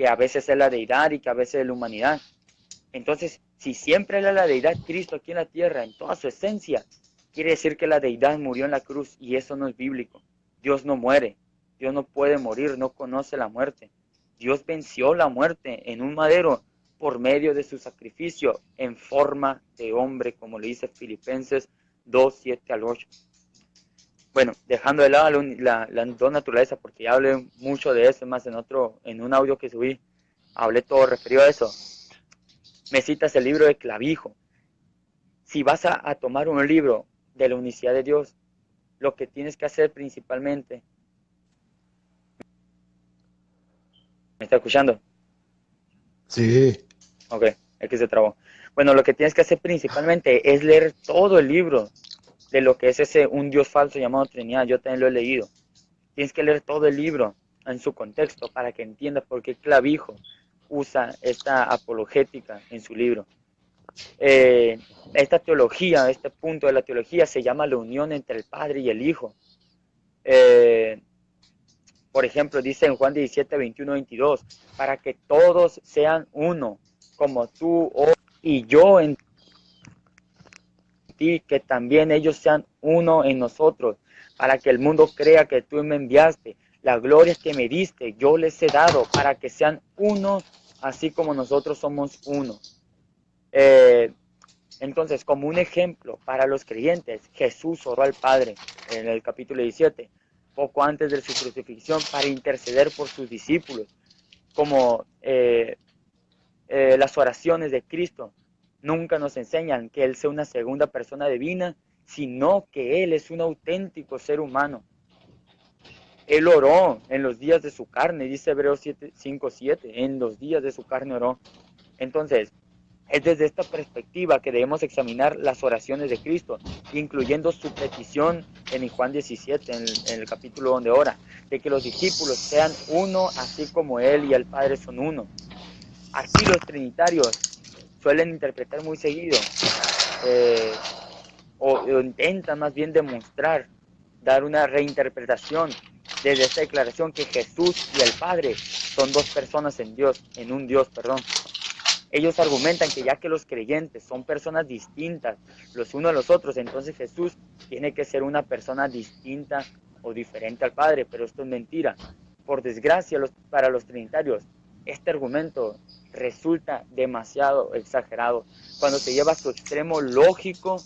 a veces es la deidad y que a veces es la humanidad. Entonces, si siempre era la deidad Cristo aquí en la tierra, en toda su esencia, quiere decir que la deidad murió en la cruz, y eso no es bíblico. Dios no muere, Dios no puede morir, no conoce la muerte. Dios venció la muerte en un madero por medio de su sacrificio en forma de hombre, como le dice Filipenses 2:7-8. Bueno, dejando de lado las dos naturalezas, porque ya hablé mucho de eso, más en un audio que subí, hablé todo referido a eso. Me citas el libro de Clavijo. si vas a tomar un libro de la unicidad de Dios, lo que tienes que hacer principalmente, ¿me está escuchando? Sí. Ok, es que se trabó. Bueno, lo que tienes que hacer principalmente es leer todo el libro de lo que es ese un Dios falso llamado Trinidad. Yo también lo he leído. Tienes que leer todo el libro en su contexto para que entiendas por qué Clavijo usa esta apologética en su libro. Esta teología, este punto de la teología se llama la unión entre el Padre y el Hijo. Eh, por ejemplo, dice en Juan 17, 21, 22, para que todos sean uno, como tú y yo en ti, que también ellos sean uno en nosotros, para que el mundo crea que tú me enviaste. La gloria que me diste, yo les he dado, para que sean uno, así como nosotros somos uno. Eh, entonces, como un ejemplo para los creyentes, Jesús oró al Padre en el capítulo 17, poco antes de su crucifixión, para interceder por sus discípulos, como las oraciones de Cristo nunca nos enseñan que Él sea una segunda persona divina, sino que Él es un auténtico ser humano. Él oró en los días de su carne, dice Hebreos 5, 7, en los días de su carne oró. Entonces, es desde esta perspectiva que debemos examinar las oraciones de Cristo, incluyendo su petición en Juan 17, en el capítulo donde ora, de que los discípulos sean uno, así como Él y el Padre son uno. Aquí los trinitarios suelen interpretar muy seguido, eh, o intentan más bien demostrar, dar una reinterpretación desde esta declaración que Jesús y el Padre son dos personas en Dios, en un Dios, perdón. Ellos argumentan que ya que los creyentes son personas distintas los unos a los otros, entonces Jesús tiene que ser una persona distinta o diferente al Padre, pero esto es mentira. Por desgracia, para los trinitarios, este argumento resulta demasiado exagerado. Cuando se lleva a su extremo lógico,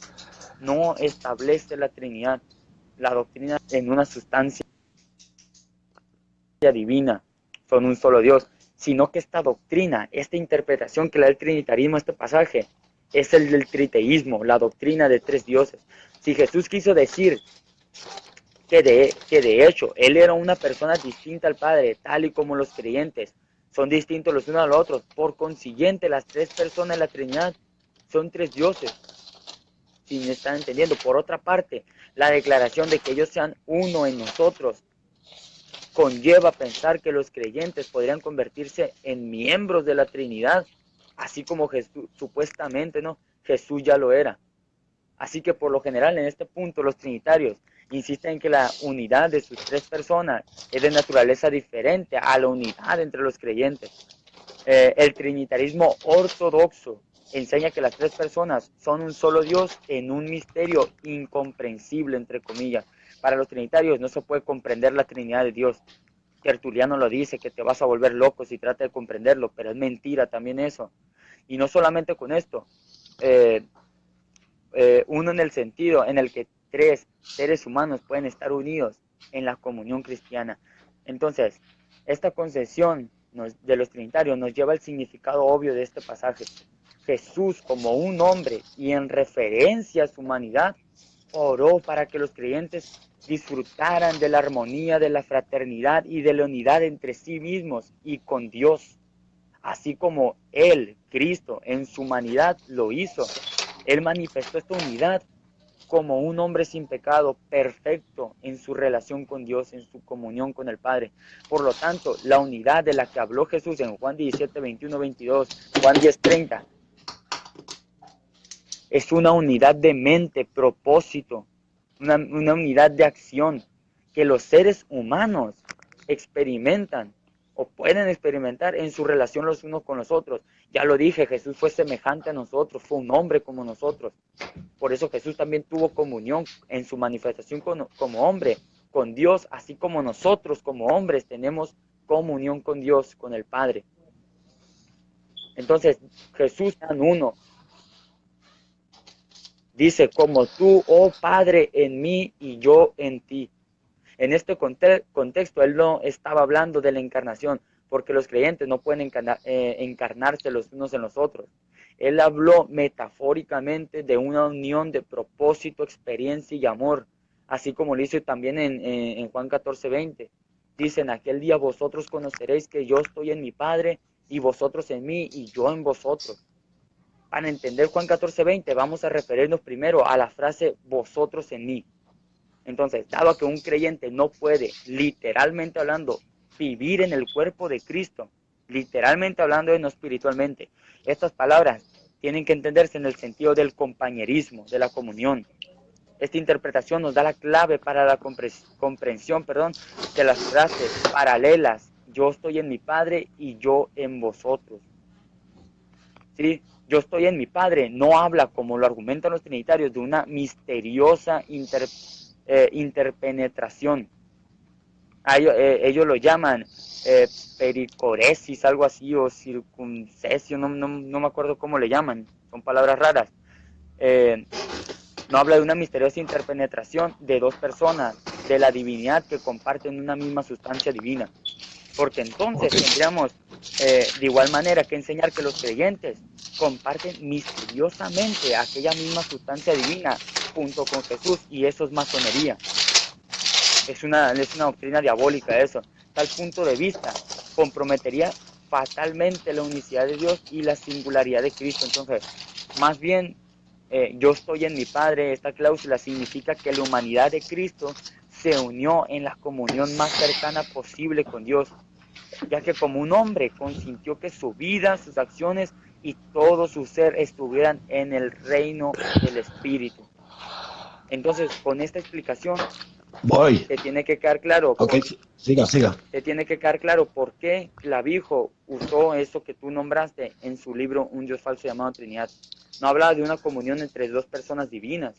no establece la Trinidad, la doctrina en una sustancia divina, son un solo Dios, sino que esta doctrina, esta interpretación que le da el trinitarismo a este pasaje, es el del triteísmo, la doctrina de tres dioses. Si Jesús quiso decir que de hecho Él era una persona distinta al Padre, tal y como los creyentes son distintos los unos a los otros, por consiguiente las tres personas de la Trinidad son tres dioses, si me están entendiendo. Por otra parte, la declaración de que ellos sean uno en nosotros conlleva pensar que los creyentes podrían convertirse en miembros de la Trinidad, así como Jesús, supuestamente, ¿no? Jesús ya lo era. Así que por lo general en este punto los trinitarios insisten en que la unidad de sus tres personas es de naturaleza diferente a la unidad entre los creyentes. El trinitarismo ortodoxo enseña que las tres personas son un solo Dios en un misterio incomprensible, entre comillas. Para los trinitarios no se puede comprender la Trinidad de Dios. Tertuliano lo dice, que te vas a volver loco si trata de comprenderlo, pero es mentira también eso. Y no solamente con esto, uno en el sentido en el que tres seres humanos pueden estar unidos en la comunión cristiana. Entonces, esta concesión de los trinitarios nos lleva al significado obvio de este pasaje. Jesús, como un hombre y en referencia a su humanidad, oró para que los creyentes disfrutaran de la armonía, de la fraternidad y de la unidad entre sí mismos y con Dios, así como Él, Cristo, en su humanidad lo hizo. Él manifestó esta unidad como un hombre sin pecado, perfecto en su relación con Dios, en su comunión con el Padre. Por lo tanto, la unidad de la que habló Jesús en Juan 17, 21, 22, Juan 10, 30, es una unidad de mente, propósito, una unidad de acción que los seres humanos experimentan o pueden experimentar en su relación los unos con los otros. Ya lo dije, Jesús fue semejante a nosotros, fue un hombre como nosotros. Por eso Jesús también tuvo comunión en su manifestación como hombre con Dios, así como nosotros como hombres tenemos comunión con Dios, con el Padre. Entonces, Jesús es uno. Dice, como tú, oh Padre, en mí y yo en ti. En este contexto, él no estaba hablando de la encarnación, porque los creyentes no pueden encarnarse los unos en los otros. Él habló metafóricamente de una unión de propósito, experiencia y amor, así como lo hizo también en Juan 14:20. Dice, en aquel día vosotros conoceréis que yo estoy en mi Padre y vosotros en mí y yo en vosotros. Para entender Juan 14:20 vamos a referirnos primero a la frase vosotros en mí. Entonces, dado que un creyente no puede, literalmente hablando, vivir en el cuerpo de Cristo, literalmente hablando, no espiritualmente, estas palabras tienen que entenderse en el sentido del compañerismo, de la comunión. Esta interpretación nos da la clave para la comprensión, de las frases paralelas, yo estoy en mi Padre y yo en vosotros. ¿Sí? Yo estoy en mi Padre, no habla, como lo argumentan los trinitarios, de una misteriosa interpenetración. Ellos lo llaman pericoresis, algo así, o circuncesio, no me acuerdo cómo le llaman, son palabras raras. No habla de una misteriosa interpenetración de dos personas de la divinidad que comparten una misma sustancia divina. Porque entonces Okay. tendríamos de igual manera que enseñar que los creyentes comparten misteriosamente aquella misma sustancia divina junto con Jesús, y eso es masonería. Es una doctrina diabólica eso. Tal punto de vista comprometería fatalmente la unicidad de Dios y la singularidad de Cristo. Entonces, más bien, yo estoy en mi Padre, esta cláusula significa que la humanidad de Cristo se unió en la comunión más cercana posible con Dios, ya que como un hombre consintió que su vida, sus acciones y todo su ser estuvieran en el reino del Espíritu. Entonces, con esta explicación, Voy. te tiene que quedar claro Ok, siga, siga. te tiene que quedar claro por qué Clavijo usó eso que tú nombraste en su libro Un Dios falso llamado Trinidad. No hablaba de una comunión entre dos personas divinas,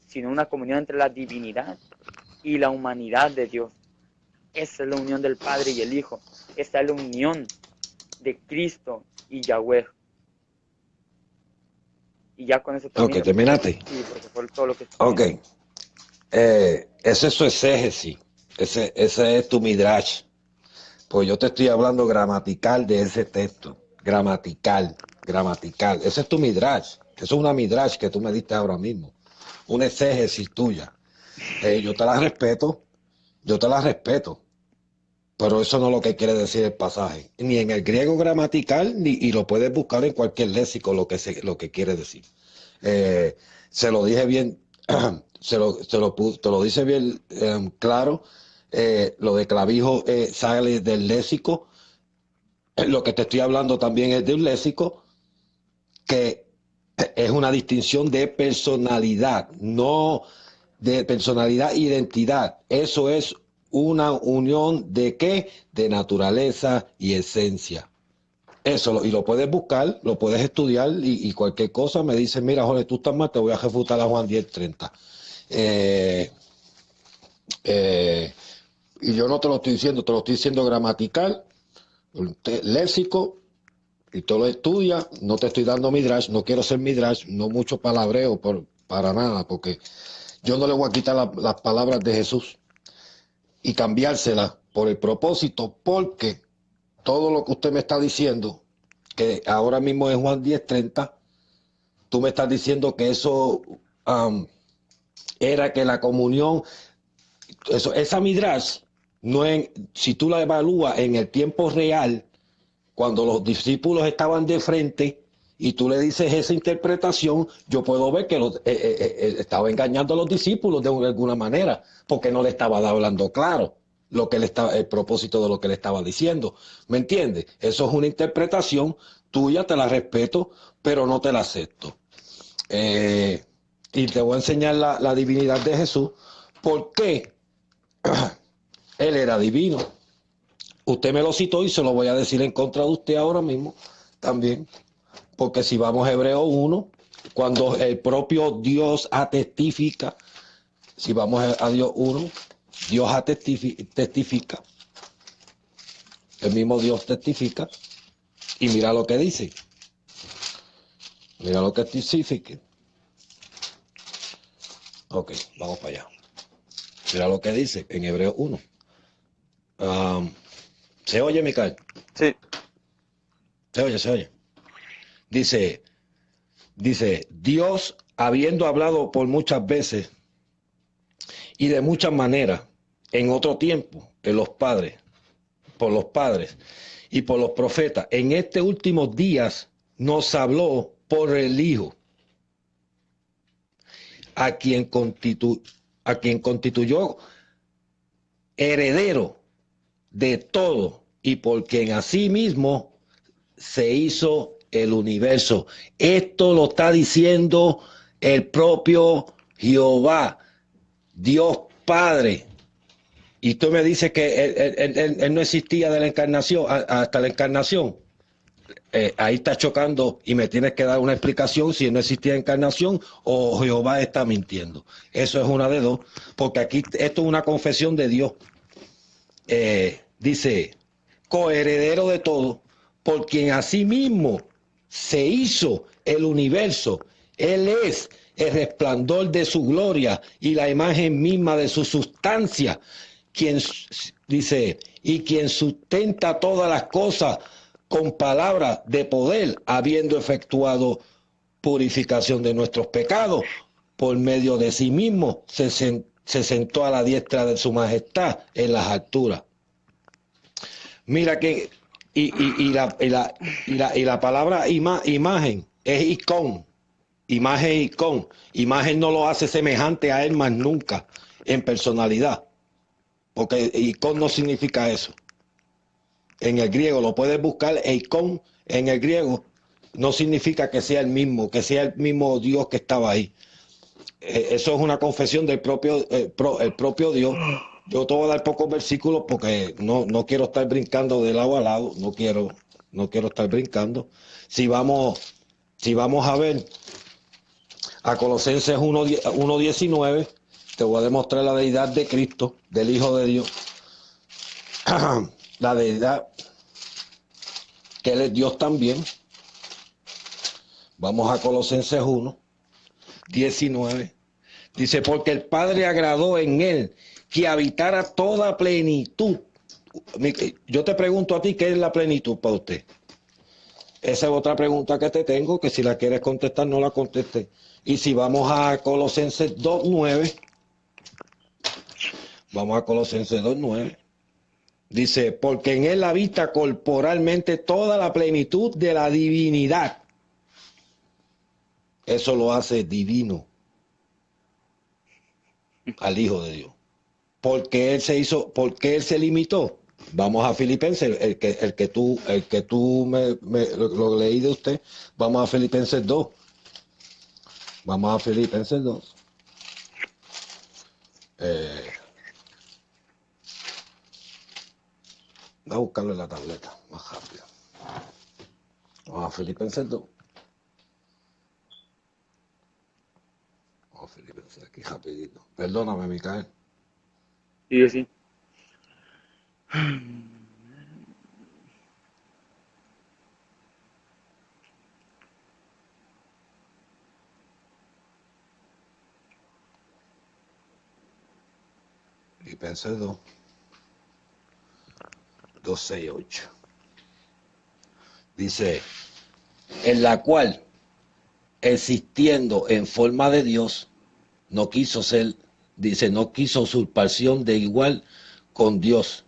sino una comunión entre la divinidad y la humanidad de Dios. Esa es la unión del Padre y el Hijo. Esa es la unión de Cristo y Yahweh. Y ya con eso Ok, termino. terminaste. Sí, porque fue todo lo que Ok. estudié. Ese es su exégesis. Ese es tu midrash. Pues yo te estoy hablando gramatical de ese texto. Gramatical, gramatical. Ese es tu midrash. Eso es una midrash que tú me diste ahora mismo. Una exégesis tuya. Yo te la respeto. Yo te la respeto. Pero eso no es lo que quiere decir el pasaje. Ni en el griego gramatical, y lo puedes buscar en cualquier léxico lo que quiere decir. Se lo dije bien, te lo dice bien claro. Lo de Clavijo sale del léxico. Lo que te estoy hablando también es de un léxico que es una distinción de personalidad, no de personalidad e identidad. Eso es una unión de qué? De naturaleza y esencia. Eso, y lo puedes buscar, lo puedes estudiar y cualquier cosa me dice, mira, Jorge, tú estás mal, te voy a refutar a Juan 10:30. Eh, eh, y yo no te lo estoy diciendo, te lo estoy diciendo gramatical, léxico, y tú lo estudias, no te estoy dando midrash, no quiero ser midrash, no mucho palabreo para nada, porque yo no le voy a quitar las palabras de Jesús y cambiárselas por el propósito, porque todo lo que usted me está diciendo, que ahora mismo es Juan 10:30, tú me estás diciendo que eso era que la comunión, esa midrash, no si tú la evalúas en el tiempo real, cuando los discípulos estaban de frente y tú le dices esa interpretación, yo puedo ver que estaba engañando a los discípulos de alguna manera, porque no le estaba hablando claro el propósito de lo que le estaba diciendo. ¿Me entiendes? Eso es una interpretación tuya, te la respeto, pero no te la acepto. Y te voy a enseñar la divinidad de Jesús, porque él era divino. Usted me lo citó y se lo voy a decir en contra de usted ahora mismo también, porque si vamos a Hebreo 1, cuando el propio Dios testifica, si vamos a Dios 1, Dios testifica, el mismo Dios testifica, y mira lo que dice, mira lo que testifica. Ok, vamos para allá. Mira lo que dice en Hebreo 1. ¿Se oye, Micael? Sí. Se oye. Dice, Dice, Dios, habiendo hablado por muchas veces y de muchas maneras, en otro tiempo, por los padres y por los profetas, en estos últimos días nos habló por el Hijo, a quien constituyó heredero de todo y por quien asimismo se hizo el universo. Esto lo está diciendo el propio Jehová, Dios Padre. Y tú me dices que él no existía de la encarnación hasta la encarnación. Ahí está chocando y me tienes que dar una explicación si no existía encarnación o Jehová está mintiendo. Eso es una de dos, porque aquí esto es una confesión de Dios. Dice, coheredero de todo, por quien asimismo se hizo el universo. Él es el resplandor de su gloria y la imagen misma de su sustancia, quien dice, y quien sustenta todas las cosas con palabras de poder, habiendo efectuado purificación de nuestros pecados, por medio de sí mismo se sentó a la diestra de su majestad en las alturas. Mira que y la palabra imagen es icón, imagen icón. Imagen no lo hace semejante a él más nunca en personalidad, porque icón no significa eso. En el griego lo puedes buscar, icón en el griego no significa que sea el mismo Dios que estaba ahí. Eso es una confesión del propio Dios. Yo te voy a dar pocos versículos porque no quiero estar brincando de lado a lado, no quiero estar brincando. Si vamos a ver a Colosenses 1:19, te voy a demostrar la deidad de Cristo, del Hijo de Dios. La deidad, que Él es Dios también. Vamos a Colosenses 1:19. Dice, porque el Padre agradó en Él que habitara toda plenitud. Yo te pregunto a ti, ¿qué es la plenitud para usted? Esa es otra pregunta que te tengo, que si la quieres contestar, no la contestes. Y si vamos a Colosenses 2:9, vamos a Colosenses 2:9. Dice, porque en Él habita corporalmente toda la plenitud de la divinidad. Eso lo hace divino al Hijo de Dios. Porque Él se limitó. Vamos a Filipenses, el que tú lo leí de usted. Vamos a Filipenses 2. Vamos a Filipenses 2. Voy a buscarlo en la tableta más rápido. Vamos a Filipenses 2. Vamos a Filipenses aquí rapidito. Perdóname, Micael. Sí, sí. Filipenses 2. 2:6-8. Dice, en la cual, existiendo en forma de Dios, no quiso usurpación de igual con Dios,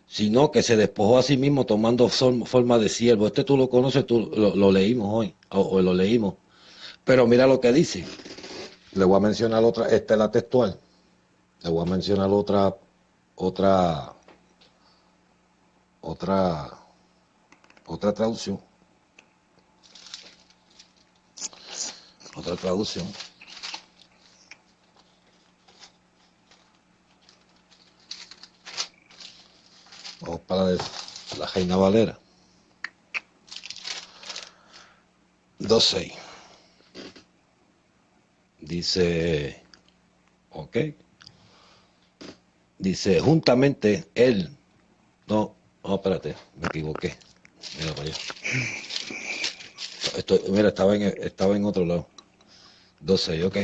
sino que se despojó a sí mismo tomando forma de siervo. Este tú lo conoces, lo leímos hoy, o lo leímos. Pero mira lo que dice. Le voy a mencionar otra, esta es la textual. Le voy a mencionar otra traducción. Otra traducción. Vamos para la Reina Valera. 2:6. Dice, ok. Dice, juntamente él. No, espérate, me equivoqué. Mira para allá. Mira, estaba en otro lado. 2:6, ok.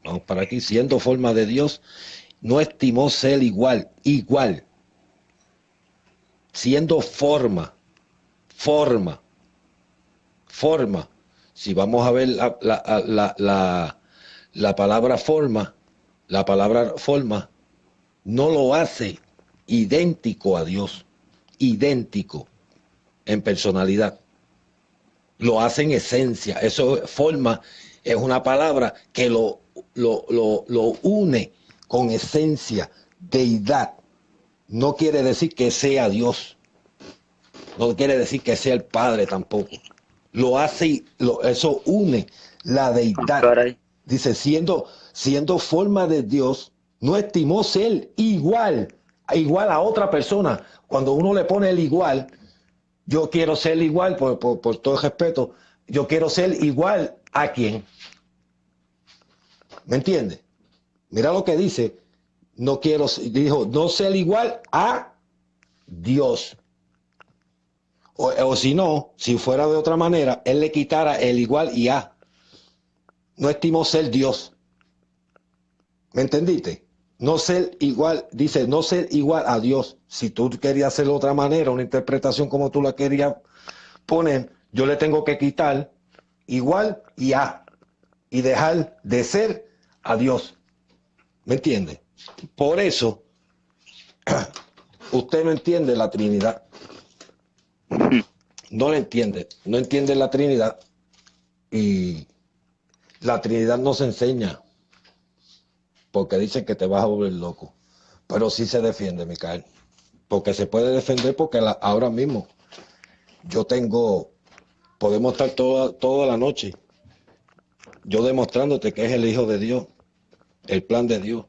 Vamos para aquí. Siendo forma de Dios, no estimó ser igual. Siendo forma, si vamos a ver la palabra forma no lo hace idéntico a Dios, idéntico en personalidad. Lo hace en esencia. Eso, forma, es una palabra que lo une con esencia, deidad. No quiere decir que sea Dios. No quiere decir que sea el Padre tampoco. Lo hace, eso une la deidad. Caray. Dice, siendo forma de Dios, no estimó ser igual a otra persona. Cuando uno le pone el igual, yo quiero ser igual, por todo el respeto, yo quiero ser igual a quién. ¿Me entiendes? Mira lo que dice. Dijo, no ser igual a Dios. O si no, si fuera de otra manera, él le quitara el igual y a. No estimó ser Dios. ¿Me entendiste? No ser igual, dice, no ser igual a Dios. Si tú querías hacerlo de otra manera, una interpretación como tú la querías poner, yo le tengo que quitar igual y a. Y dejar de ser a Dios. ¿Me entiende? Por eso, usted no entiende la Trinidad. No la entiende. No entiende la Trinidad. Y la Trinidad no se enseña. Porque dicen que te vas a volver loco. Pero sí se defiende, Micael. Porque se puede defender porque ahora mismo podemos estar toda la noche yo demostrándote que es el Hijo de Dios, el plan de Dios.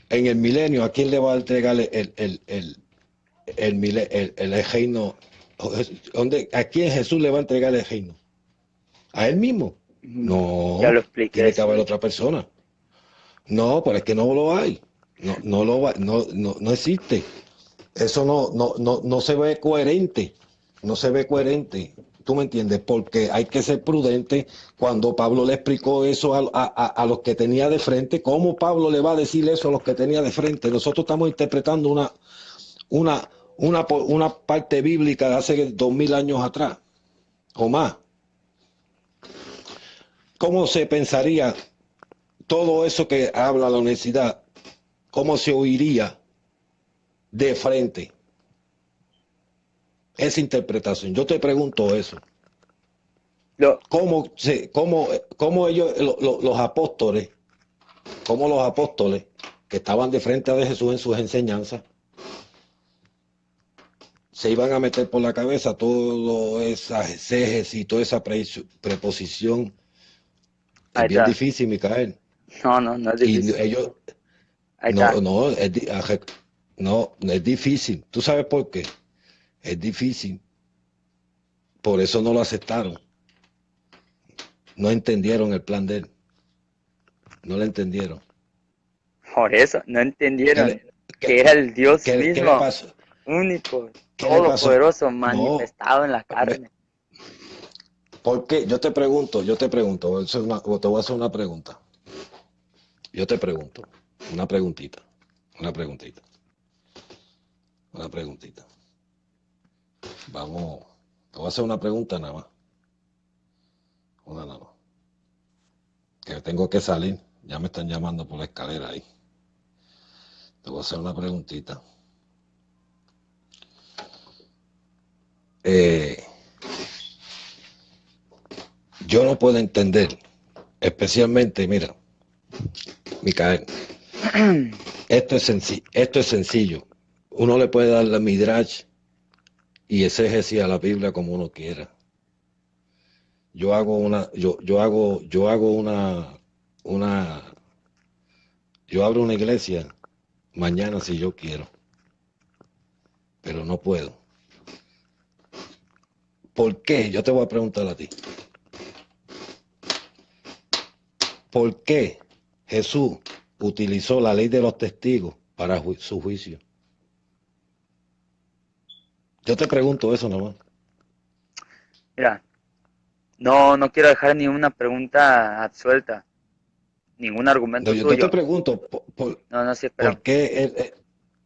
En el milenio, ¿a quién le va a entregar el reino? ¿A quién Jesús le va a entregar el reino? ¿A él mismo? Ya lo No, expliqué. tiene que haber Sí. otra persona. No, pero es que no lo hay. No existe. Eso no se ve coherente. No se ve coherente. ¿Tú me entiendes? Porque hay que ser prudente. Cuando Pablo le explicó eso a los que tenía de frente, ¿cómo Pablo le va a decir eso a los que tenía de frente? Nosotros estamos interpretando una parte bíblica de hace 2000 años atrás o más. ¿Cómo se pensaría todo eso que habla la universidad? ¿Cómo se oiría de frente esa interpretación? Yo te pregunto eso. ¿Cómo ellos, los apóstoles, que estaban de frente a Jesús en sus enseñanzas, se iban a meter por la cabeza toda esa exégesis y toda esa preposición? Es bien difícil, Micael. No es difícil. Y ellos, Ahí está. no es difícil. ¿Tú sabes por qué? Es difícil. Por eso no lo aceptaron. No entendieron el plan de él. No lo entendieron. Por eso, no entendieron que era el Dios ¿Qué mismo, le pasó? único, ¿Qué le pasó? todopoderoso, manifestado en la carne. ¿Por qué? Yo te pregunto, te voy a hacer una pregunta. Yo te pregunto, una preguntita. Vamos, te voy a hacer una pregunta nada más. Una nada más. Que tengo que salir. Ya me están llamando por la escalera ahí. Te voy a hacer una preguntita. Yo no puedo entender, especialmente, mira, Micael, esto es sencillo. Uno le puede dar la midrash y exégesis a la Biblia como uno quiera. Yo abro una iglesia mañana si yo quiero, pero no puedo. ¿Por qué? Yo te voy a preguntar a ti. ¿Por qué Jesús utilizó la ley de los testigos para su juicio? Yo te pregunto eso nomás. Mira, no quiero dejar ni una pregunta absuelta, ningún argumento Yo tuyo. te pregunto, Sí, espera. ¿por qué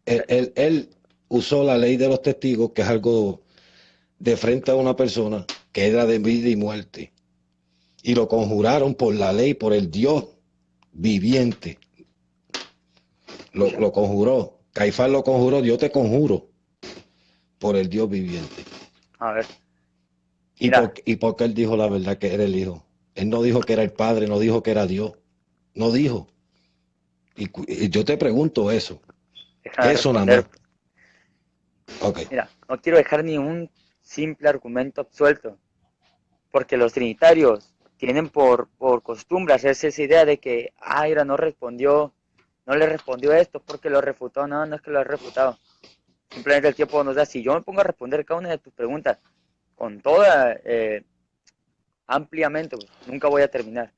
él usó la ley de los testigos, que es algo de frente a una persona que era de vida y muerte? y lo conjuraron por la ley, por el Dios viviente. Lo conjuró. Caifás lo conjuró, Dios te conjuro por el Dios viviente. A ver, ¿Y mira, por qué él dijo la verdad que era el Hijo? Él no dijo que era el Padre, no dijo que era Dios. No dijo. Y yo te pregunto eso. déjame Eso nada más. responder. Ok. Mira, no quiero dejar ni un simple argumento absuelto, porque los trinitarios tienen por costumbre hacerse esa idea de que, Aira no respondió, no le respondió esto porque lo refutó. No, no es que lo ha refutado. Simplemente el tiempo nos da. Si yo me pongo a responder cada una de tus preguntas con toda, ampliamente, pues, nunca voy a terminar.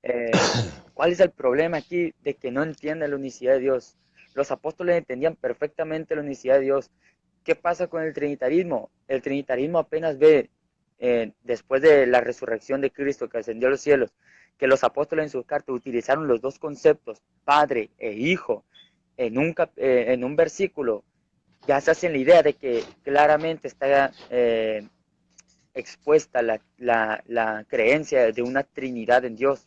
Eh, ¿Cuál es el problema aquí de que no entienden la unicidad de Dios? Los apóstoles entendían perfectamente la unicidad de Dios. ¿Qué pasa con el trinitarismo? El trinitarismo apenas ve, después de la resurrección de Cristo que ascendió a los cielos, que los apóstoles en sus cartas utilizaron los dos conceptos, Padre e Hijo, en un versículo. Ya se hacen la idea de que claramente está, expuesta la creencia de una Trinidad en Dios.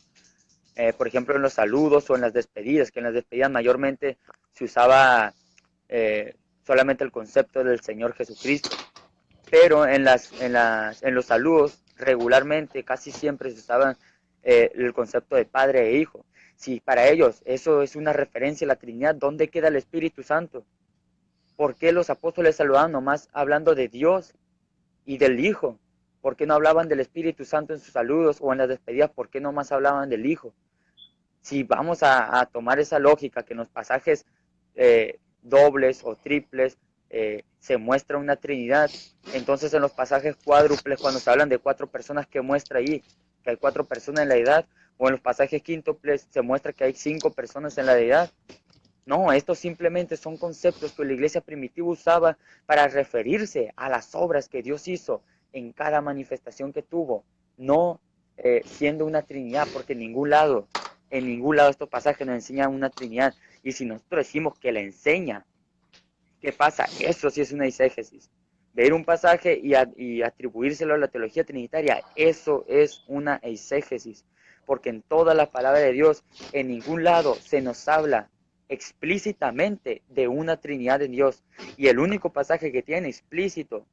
Por ejemplo, en los saludos o en las despedidas, que en las despedidas mayormente se usaba, solamente el concepto del Señor Jesucristo, pero en los saludos regularmente, casi siempre se usaba, el concepto de Padre e Hijo. Si para ellos eso es una referencia a la Trinidad, ¿dónde queda el Espíritu Santo? ¿Por qué los apóstoles saludaban nomás hablando de Dios y del Hijo? ¿Por qué no hablaban del Espíritu Santo en sus saludos o en las despedidas? ¿Por qué nomás hablaban del Hijo? Si vamos a tomar esa lógica que en los pasajes, dobles o triples, se muestra una Trinidad, entonces en los pasajes cuádruples, cuando se hablan de 4 personas, ¿qué muestra ahí? Que hay 4 personas en la deidad, o en los pasajes quíntuples se muestra que hay 5 personas en la deidad. No, estos simplemente son conceptos que la iglesia primitiva usaba para referirse a las obras que Dios hizo en cada manifestación que tuvo, no, siendo una Trinidad, porque en ningún lado estos pasajes nos enseñan una Trinidad. Y si nosotros decimos que la enseña, ¿qué pasa? Eso sí es una exégesis. Ver un pasaje y atribuírselo a la teología trinitaria, eso es una exégesis, porque en toda la palabra de Dios, en ningún lado se nos habla explícitamente de una Trinidad en Dios. Y el único pasaje que tiene explícito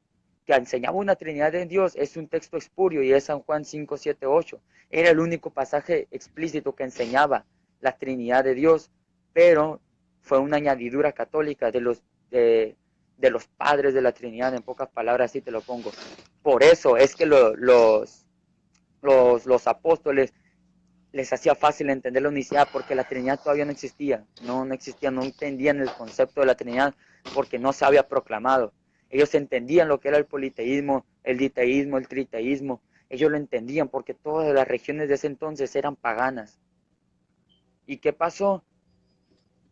que enseñaba una Trinidad en Dios es un texto espurio y es San Juan 5, 7, 8. Era el único pasaje explícito que enseñaba la Trinidad de Dios, pero fue una añadidura católica de los padres de la Trinidad, en pocas palabras, así te lo pongo. Por eso es que los apóstoles les hacía fácil entender la unicidad, porque la Trinidad todavía no existía, no existía, no entendían el concepto de la Trinidad porque no se había proclamado. Ellos entendían lo que era el politeísmo, el diteísmo, el triteísmo. Ellos lo entendían porque todas las regiones de ese entonces eran paganas. ¿Y qué pasó?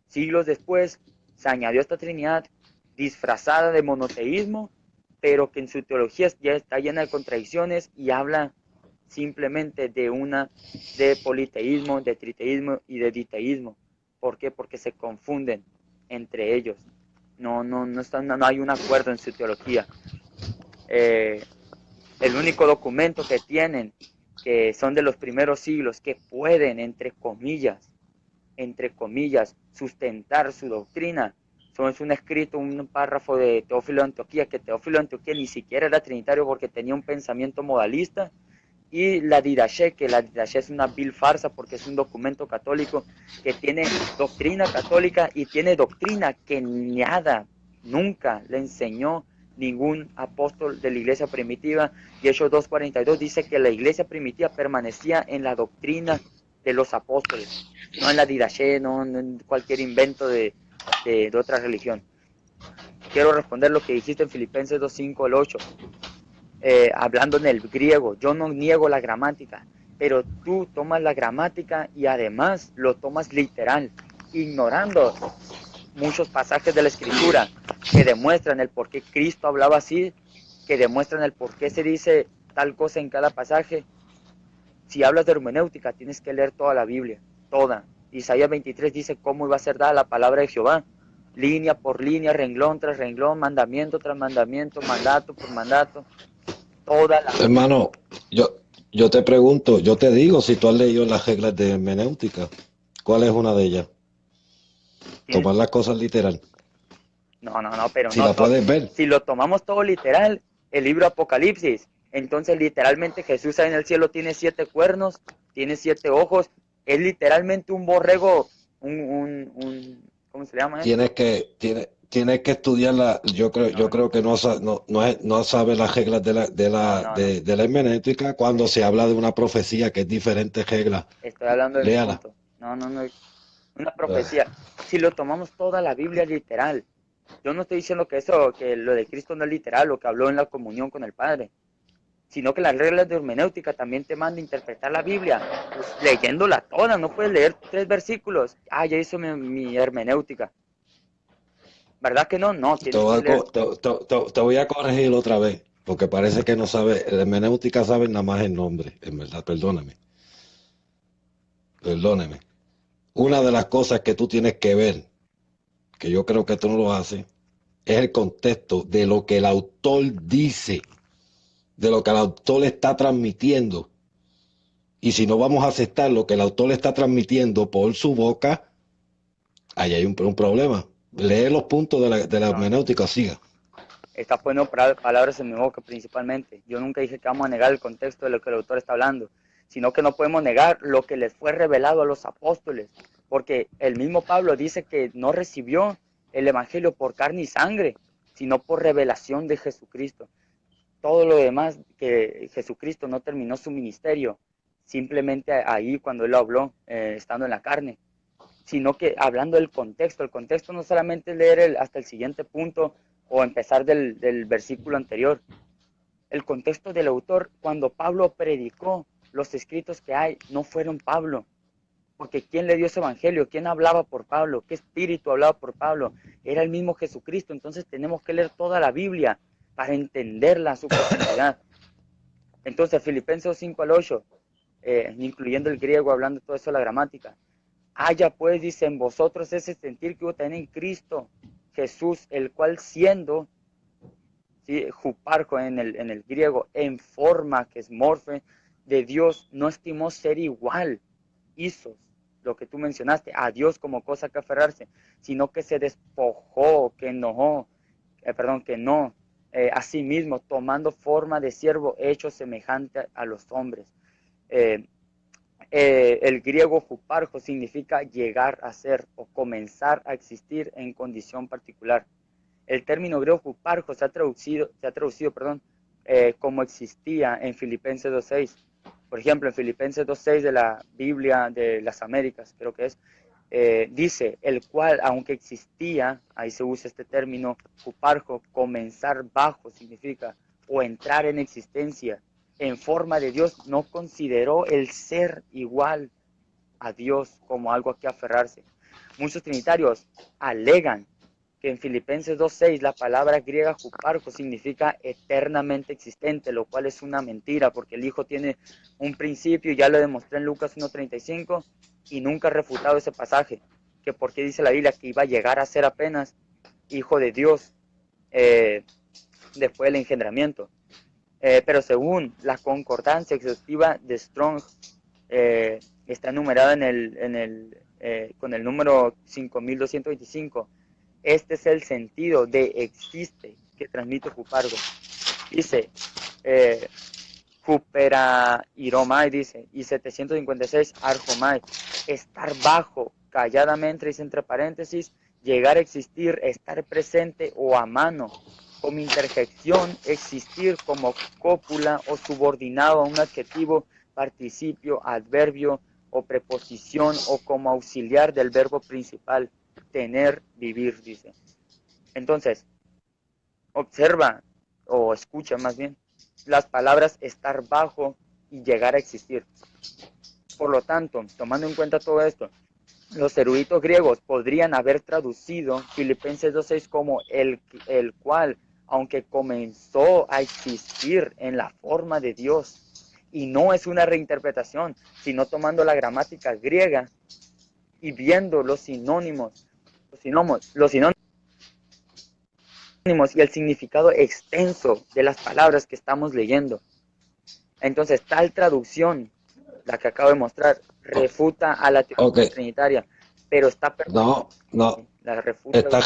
Siglos después se añadió esta Trinidad disfrazada de monoteísmo, pero que en su teología ya está llena de contradicciones y habla simplemente de politeísmo, de triteísmo y de diteísmo. ¿Por qué? Porque se confunden entre ellos. No hay un acuerdo en su teología. Eh, el único documento que tienen, que son de los primeros siglos, que pueden, entre comillas, sustentar su doctrina, es un escrito, un párrafo de Teófilo de Antioquía, que Teófilo de Antioquía ni siquiera era trinitario porque tenía un pensamiento modalista, y la Didache, que la Didache es una vil farsa porque es un documento católico que tiene doctrina católica y tiene doctrina que nunca le enseñó ningún apóstol de la iglesia primitiva. Y Hechos 2:42 dice que la iglesia primitiva permanecía en la doctrina de los apóstoles, no en la Didache, no en cualquier invento de otra religión. Quiero responder lo que dijiste en Filipenses 2:5 al 8. Hablando en el griego, yo no niego la gramática, pero tú tomas la gramática y además lo tomas literal, ignorando muchos pasajes de la escritura que demuestran el por qué Cristo hablaba así, que demuestran el por qué se dice tal cosa en cada pasaje. Si hablas de hermenéutica, tienes que leer toda la Biblia, toda. Isaías 23 dice cómo iba a ser dada la palabra de Jehová, línea por línea, renglón tras renglón, mandamiento tras mandamiento, mandato por mandato, toda la... Hermano, yo yo te pregunto, yo te digo si tú has leído las reglas de hermenéutica. ¿Cuál es una de ellas? Tienes- Tomar las cosas literal. no, pero Si no, la puedes ver, si lo tomamos todo literal, el libro Apocalipsis, entonces literalmente Jesús ahí en el cielo tiene 7 cuernos, tiene 7 ojos, es literalmente un borrego, ¿cómo se llama esto? tienes que estudiarla. Yo No, creo que no sabe las reglas no, de la hermenéutica cuando se habla de una profecía que es diferente regla. estoy hablando de mi Léala. punto. No, una Ah, profecía. Si lo tomamos toda la Biblia literal, yo no estoy diciendo que eso, que lo de Cristo no es literal, lo que habló en la comunión con el Padre, sino que las reglas de hermenéutica también te mandan a interpretar la Biblia, pues, leyéndola toda, no puedes leer 3 versículos, ya hizo mi hermenéutica, ¿verdad que no? No, Te tienes voy que a, leer, te voy a corregir otra vez, porque parece que no sabe. La hermenéutica sabe nada más el nombre, en verdad, perdóneme. Una de las cosas que tú tienes que ver, que yo creo que tú no lo haces, es el contexto de lo que el autor dice, de lo que el autor está transmitiendo. Y si no vamos a aceptar lo que el autor está transmitiendo por su boca, ahí hay un problema. Lee los puntos de la no, hermenéutica, siga. está poniendo palabras en mi boca principalmente, yo nunca dije que vamos a negar el contexto de lo que el autor está hablando, sino que no podemos negar lo que les fue revelado a los apóstoles, porque el mismo Pablo dice que no recibió el evangelio por carne y sangre, sino por revelación de Jesucristo. Todo lo demás, que Jesucristo no terminó su ministerio simplemente ahí cuando él lo habló, estando en la carne, sino que hablando del contexto. El contexto no solamente es leer hasta el siguiente punto o empezar del versículo anterior. El contexto del autor, cuando Pablo predicó, los escritos que hay no fueron Pablo, porque ¿quién le dio ese evangelio? ¿Quién hablaba por Pablo? ¿Qué espíritu hablaba por Pablo? Era el mismo Jesucristo. Entonces tenemos que leer toda la Biblia para entenderla a su profundidad. Entonces, Filipenses 5 al 8, incluyendo el griego, hablando todo eso de la gramática. Haya pues, dice, en vosotros ese sentir que hubo también en Cristo Jesús, el cual siendo, ¿sí? Juparco en el griego, en forma, que es morfe, de Dios, no estimó ser igual, hizo lo que tú mencionaste, a Dios como cosa que aferrarse, sino que se despojó, que enojó, que no, a sí mismo, tomando forma de siervo, hecho semejante a los hombres. Eh, el griego huparjo significa llegar a ser o comenzar a existir en condición particular. El término griego huparjo se ha traducido como existía en Filipenses 2.6. Por ejemplo, en Filipenses 2.6 de la Biblia de las Américas, creo que es, dice, el cual, aunque existía, ahí se usa este término huparjo, comenzar bajo significa, o entrar en existencia, en forma de Dios, no consideró el ser igual a Dios como algo a que aferrarse. Muchos trinitarios alegan que en Filipenses 2.6 la palabra griega huparco significa eternamente existente, lo cual es una mentira, porque el Hijo tiene un principio, ya lo demostré en Lucas 1.35, y nunca he refutado ese pasaje, que porque dice la Biblia que iba a llegar a ser apenas Hijo de Dios eh, después del engendramiento. Pero según la concordancia exhaustiva de Strong, está enumerada con el número 5225. Este es el sentido de existe que transmite Jupargo. Dice, eh, Jupera Iromai, dice, y 756 Arjomai, estar bajo, calladamente, dice entre paréntesis, llegar a existir, estar presente o a mano, como interjección, existir como cópula o subordinado a un adjetivo, participio, adverbio o preposición o como auxiliar del verbo principal, tener, vivir, dice. Entonces, observa o escucha más bien las palabras estar bajo y llegar a existir. Por lo tanto, tomando en cuenta todo esto, los eruditos griegos podrían haber traducido Filipenses 2.6 como el cual, aunque comenzó a existir en la forma de Dios, y no es una reinterpretación, sino tomando la gramática griega y viendo los sinónimos y el significado extenso de las palabras que estamos leyendo. Entonces, tal traducción, la que acabo de mostrar, refuta a la Ok, teología trinitaria, pero está no, no. la refuta. Está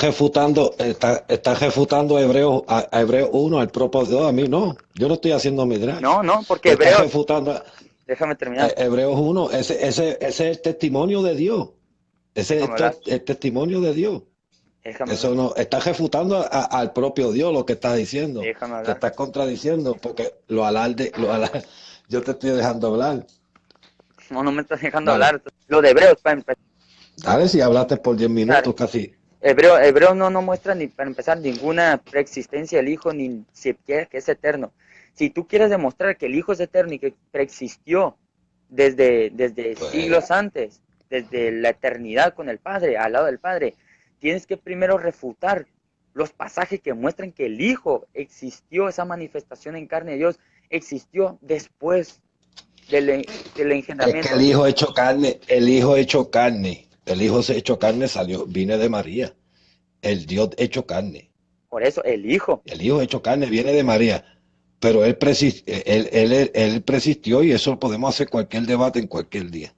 refutando a Hebreos 1, al propio Dios, a mí no. Yo no estoy haciendo midrash. No, no, porque Está Hebreos, refutando a déjame terminar, Hebreos 1, ese es el testimonio de Dios. Ese déjame es hablar, el testimonio de Dios. déjame hablar, Eso no, está refutando al propio Dios lo que está diciendo. déjame Te hablar. estás contradiciendo porque yo te estoy dejando hablar. No, no me estás dejando Dale, hablar. Lo de Hebreos, para empezar, dale si hablaste por 10 minutos casi. Hebreo no muestra ni para empezar ninguna preexistencia del Hijo, ni siquiera que es eterno. Si tú quieres demostrar que el Hijo es eterno y que preexistió desde Pues, siglos antes, desde la eternidad con el Padre, al lado del Padre, tienes que primero refutar los pasajes que muestran que el Hijo existió, esa manifestación en carne de Dios existió después del es que engendramiento. el Hijo hecho carne, el Hijo se hecho carne salió, viene de María. El Dios hecho carne. Por eso el Hijo. El Hijo hecho carne viene de María. Pero él persistió y eso lo podemos hacer cualquier debate en cualquier día.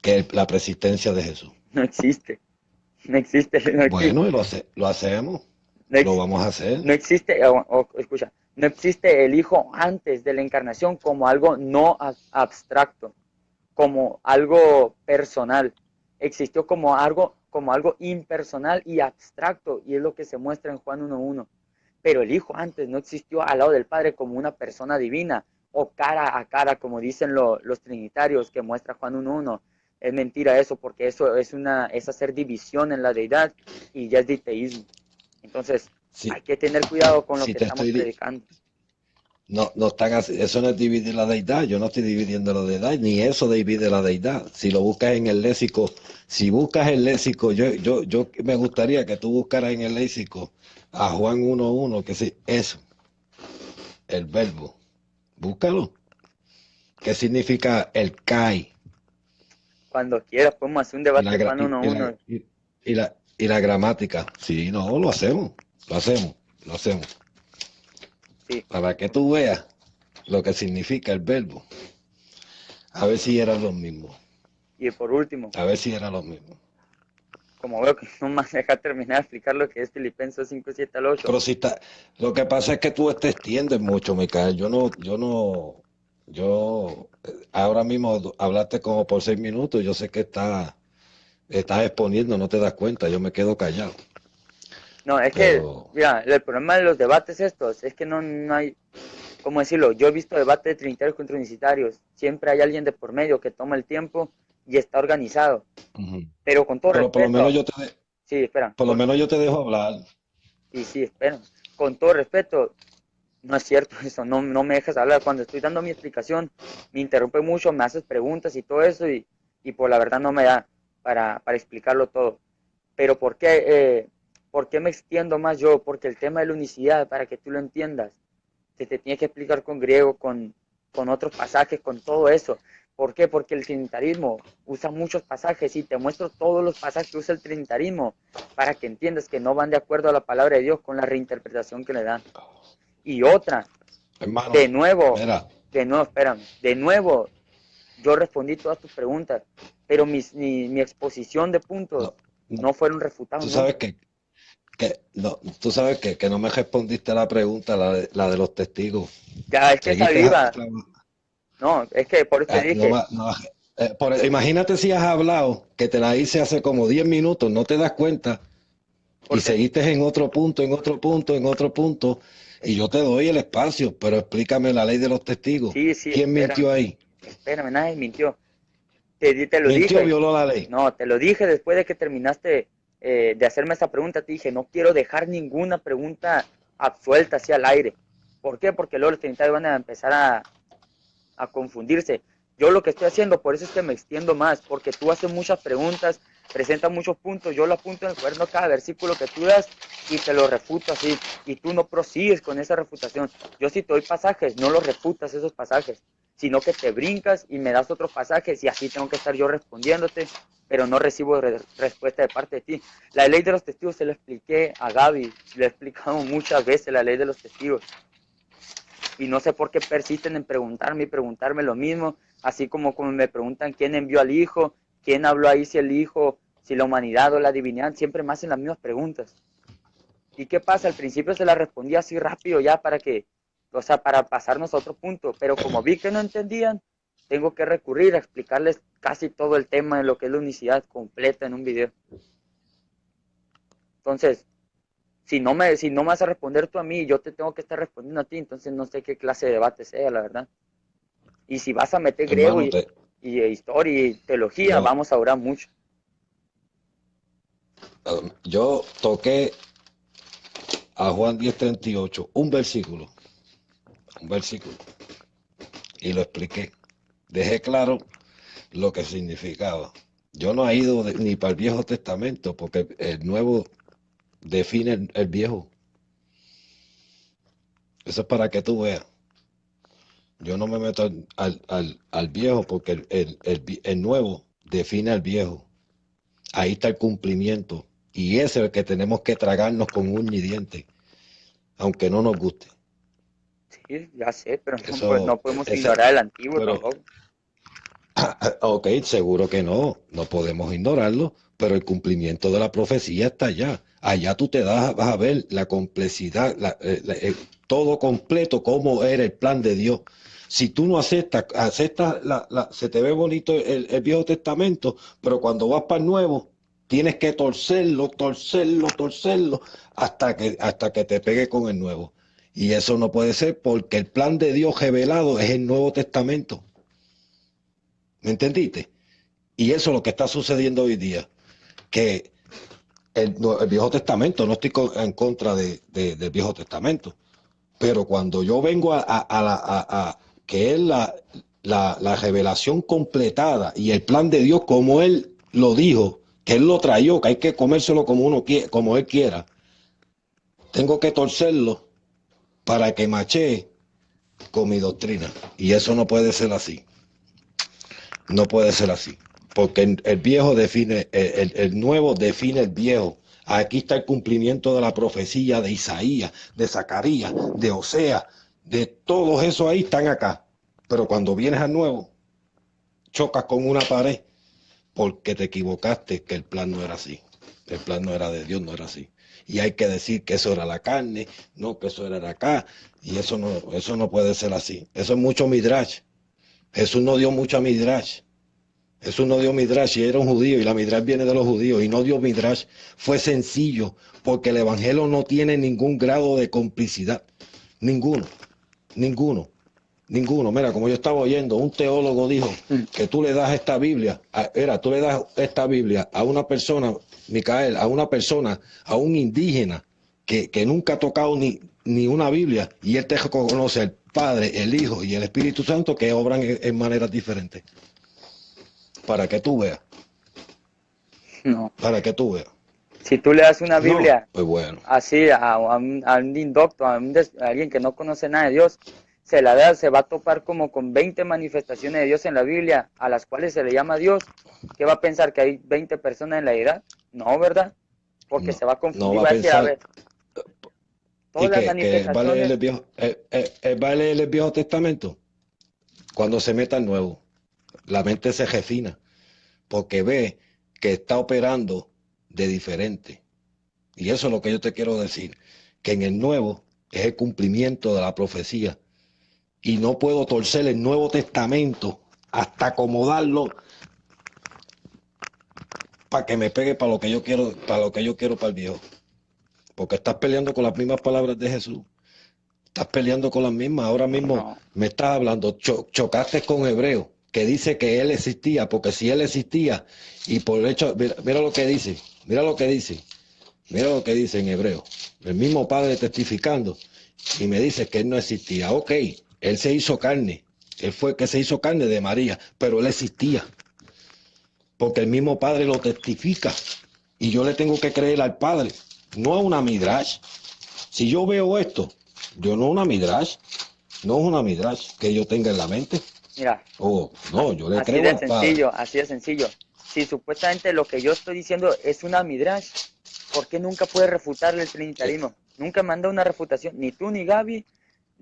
Que la persistencia de Jesús. No existe, no existe, no existe. Bueno, y lo hacemos. No, Lo vamos a hacer. no existe, escucha, no existe el Hijo antes de la encarnación como algo no abstracto, como algo personal. Existió como algo impersonal y abstracto, y es lo que se muestra en Juan 1.1. Pero el Hijo antes no existió al lado del Padre como una persona divina o cara a cara, como dicen los trinitarios que muestra Juan 1.1. Es mentira eso, porque eso es hacer división en la deidad y ya es diteísmo. Entonces, hay Si, que tener cuidado con lo si que te estamos estoy, predicando. no, no están eso no es dividir la deidad. Yo no estoy dividiendo la deidad, ni eso divide la deidad. Si lo buscas en el léxico, si buscas el léxico, yo me gustaría que tú buscaras en el léxico a Juan 1.1, que sí, eso, el verbo. Búscalo. ¿Qué significa el kai? Cuando quieras, podemos hacer un Y debate la, Juan 1.1. y la gramática. Sí, no, lo hacemos, lo hacemos. Sí. Para que tú veas lo que significa el verbo. A ver si era lo mismo. Y por último, A ver si era lo mismo. como veo que no me deja terminar de explicar lo que es Filipenses 5.7 al 8. Pero si está, lo que pasa es que tú te extiendes mucho, Micael. Ahora mismo hablaste como por 6 minutos. Yo sé que estás exponiendo, no te das cuenta. Yo me quedo callado. No, es que, Pero, mira, el problema de los debates estos es que no hay, ¿cómo decirlo? Yo he visto debates de trinitarios contra unicitarios. Siempre hay alguien de por medio que toma el tiempo y está organizado. ujú. Pero con todo Pero por lo menos respeto, sí, espera, por lo menos yo te dejo hablar. sí, espera. Con todo respeto, no es cierto eso, no me dejas hablar. Cuando estoy dando mi explicación, me interrumpe mucho, me haces preguntas y todo eso, y por la verdad no me da para explicarlo todo. Pero ¿por qué me extiendo más yo? Porque el tema de la unicidad, para que tú lo entiendas, se te tiene que explicar con griego, con otros pasajes, con todo eso. ¿Por qué? Porque el trinitarismo usa muchos pasajes y te muestro todos los pasajes que usa el trinitarismo para que entiendas que no van de acuerdo a la palabra de Dios con la reinterpretación que le dan. Y otra, Hermano, de nuevo, mira, espérame, de nuevo, yo respondí todas tus preguntas, pero mi exposición de puntos no, no, no fueron refutados tú sabes nunca. que no me respondiste a la pregunta, la de los testigos. Ya, es que esa Seguiste viva, no, es que por eso te no dije, va- no va- imagínate si has hablado, que te la hice hace como 10 minutos, no te das cuenta, y porque, seguiste en otro punto, en otro punto, en otro punto, y yo te doy el espacio, pero explícame la ley de los testigos. sí, ¿Quién mintió ahí? espérame, nadie mintió. Te lo ¿Mintió o dije, violó la ley? no, te lo dije después de que terminaste de hacerme esa pregunta, te dije, no quiero dejar ninguna pregunta absuelta hacia el aire. ¿Por qué? Porque luego los trinitarios van a empezar a confundirse. Yo lo que estoy haciendo, por eso es que me extiendo más, porque tú haces muchas preguntas, presentas muchos puntos, yo lo apunto en el cuaderno cada versículo que tú das y te lo refuto así, y tú no prosigues con esa refutación. Yo si te doy pasajes, no los refutas esos pasajes, sino que te brincas y me das otros pasajes y así tengo que estar yo respondiéndote, pero no recibo respuesta de parte de ti. La ley de los testigos se lo expliqué a Gaby, le he explicado muchas veces la ley de los testigos. Y no sé por qué persisten en preguntarme y preguntarme lo mismo, así como me preguntan quién envió al Hijo, quién habló ahí, si el Hijo, si la humanidad o la divinidad, siempre me hacen las mismas preguntas. ¿Y qué pasa? Al principio se las respondía así rápido ya para que, o sea, para pasarnos a otro punto, pero como vi que no entendían, tengo que recurrir a explicarles casi todo el tema de lo que es la unicidad completa en un video. Entonces, si no me vas a responder tú a mí, yo te tengo que estar respondiendo a ti, entonces no sé qué clase de debate sea, la verdad. Y si vas a meter griego Hermano, y historia y teología, yo, vamos a durar mucho. yo toqué a Juan 10:38, un versículo, y lo expliqué. Dejé claro lo que significaba. Yo no he ido ni para el Viejo Testamento, porque el Nuevo define el Viejo. Eso es para que tú veas. Yo no me meto al Viejo, porque el Nuevo define al Viejo. Ahí está el cumplimiento. Y ese es el que tenemos que tragarnos con uña y diente, aunque no nos guste. Sí, ya sé, pero no, pues, Eso, no podemos ese, ignorar el antiguo pero tampoco. ok, seguro que no podemos ignorarlo, pero el cumplimiento de la profecía está allá. Allá tú vas a ver la complejidad, todo completo, cómo era el plan de Dios. Si tú no aceptas se te ve bonito el Viejo Testamento, pero cuando vas para el Nuevo, tienes que torcerlo, hasta que te pegue con el Nuevo. Y eso no puede ser, porque el plan de Dios revelado es el Nuevo Testamento. ¿Me entendiste? Y eso es lo que está sucediendo hoy día, que el Viejo Testamento, no estoy en contra del Viejo Testamento, pero cuando yo vengo que es la revelación completada y el plan de Dios como Él lo dijo, que Él lo trayó, que hay que comérselo como Él quiera, tengo que torcerlo para que machee con mi doctrina. Y eso no puede ser así. No puede ser así, porque el viejo define, el nuevo define el viejo. Aquí está el cumplimiento de la profecía de Isaías, de Zacarías, de Osea, de todos esos ahí están acá. Pero cuando vienes al nuevo, chocas con una pared porque te equivocaste, que el plan no era así. El plan no era de Dios, no era así. Y hay que decir que eso era la carne, no que eso era acá. Y eso no puede ser así. Eso es mucho midrash. Jesús no dio mucho midrash. Jesús no dio midrash y era un judío y la midrash viene de los judíos y no dio midrash. Fue sencillo porque el evangelio no tiene ningún grado de complicidad. Ninguno, ninguno, ninguno. Mira, como yo estaba oyendo, un teólogo dijo que tú le das esta Biblia, tú le das esta Biblia a una persona, Micael, a un indígena que nunca ha tocado ni una Biblia y él te reconoce el Padre, el Hijo y el Espíritu Santo que obran en maneras diferentes. Para que tú veas. No. Para que tú veas. Si tú le das una No, Biblia pues bueno. así a un indocto, a alguien que no conoce nada de Dios, se la da, se va a topar como con 20 manifestaciones de Dios en la Biblia, a las cuales se le llama Dios. ¿Qué va a pensar? ¿Que hay 20 personas en la edad? No, ¿verdad? Porque No, se va a no confundir, va a va a decir, a pensar. ver, ¿Y todas las qué? ¿Que va a leer manifestaciones, va a leer el Viejo Testamento? Cuando se meta el Nuevo, la mente se refina, porque ve que está operando de diferente. Y eso es lo que yo te quiero decir, que en el Nuevo es el cumplimiento de la profecía. Y no puedo torcer el Nuevo Testamento hasta acomodarlo para que me pegue para lo que yo quiero, para el viejo. Porque estás peleando con las mismas palabras de Jesús. Estás peleando con las mismas. Ahora mismo no, me estás hablando, chocaste con Hebreo, que dice que él existía, porque si él existía, y por el hecho, mira lo que dice, mira lo que dice en Hebreo. El mismo Padre testificando, y me dice que él no existía. Ok, él se hizo carne, él fue el que se hizo carne de María, pero él existía, porque el mismo Padre lo testifica, y yo le tengo que creer al Padre, no a una midrash. Si yo veo esto, yo no una midrash, no es una midrash que yo tenga en la mente. mira, No, yo le así creo de al Padre. sencillo, así de sencillo. Si supuestamente lo que yo estoy diciendo es una midrash, ¿por qué nunca puede refutarle el Eh, trinitarismo? Nunca manda una refutación, ni tú ni Gaby,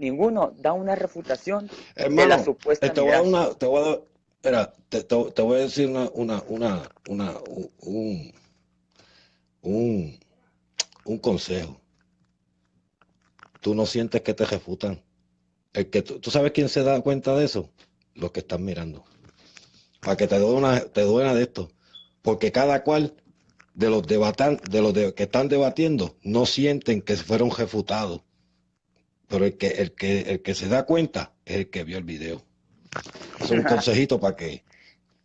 ninguno da una refutación de la Hermano, supuesta te voy a dar midrash. te voy a dar, espera, te voy a decir un, un consejo. Tú no sientes que te refutan. ¿Tú sabes quién se da cuenta de eso? Los que están mirando. Para que te duela de esto. Porque cada cual que están debatiendo no sienten que fueron refutados. Pero el que se da cuenta es el que vio el video. Eso es un consejito para que,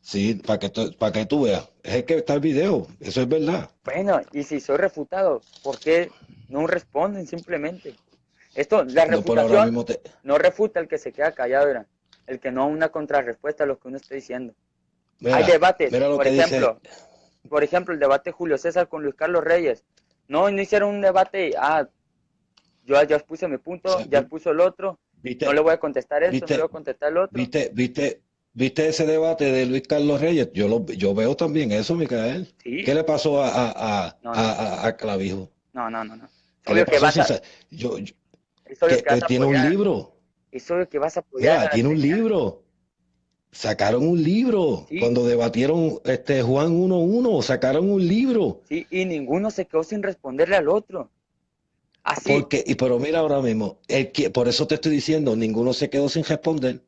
sí, para que tú veas. Es el que está el video. Eso es verdad. Bueno, y si soy refutado, ¿por qué no responden simplemente? Esto, la No por ahora refutación mismo te. no refuta el que se queda callado, ¿verdad? El que no da una contrarrespuesta a lo que uno está diciendo. Hay Mira, debates, mira lo que dice. por ejemplo, el debate de Julio César con Luis Carlos Reyes. No, no hicieron un debate, yo ya puse mi punto, ya puso el otro, no le ¿Viste, voy a contestar esto, no le voy viste, a contestar el otro. viste ese debate de Luis Carlos Reyes? Yo veo también eso, Micael. Sí, ¿Qué le pasó no, no, a Clavijo? no. Es ¿Qué le obvio que pasó vas si a, sa- yo, es obvio que vas que a tiene un apoyar, libro? es obvio que vas a apoyar Mira, a la tiene un Trinidad. libro. Sacaron un libro. Sí, Cuando debatieron Juan 1:1, sacaron un libro. sí, y ninguno se quedó sin responderle al otro. Así, Pero mira ahora mismo, por eso te estoy diciendo, ninguno se quedó sin responder,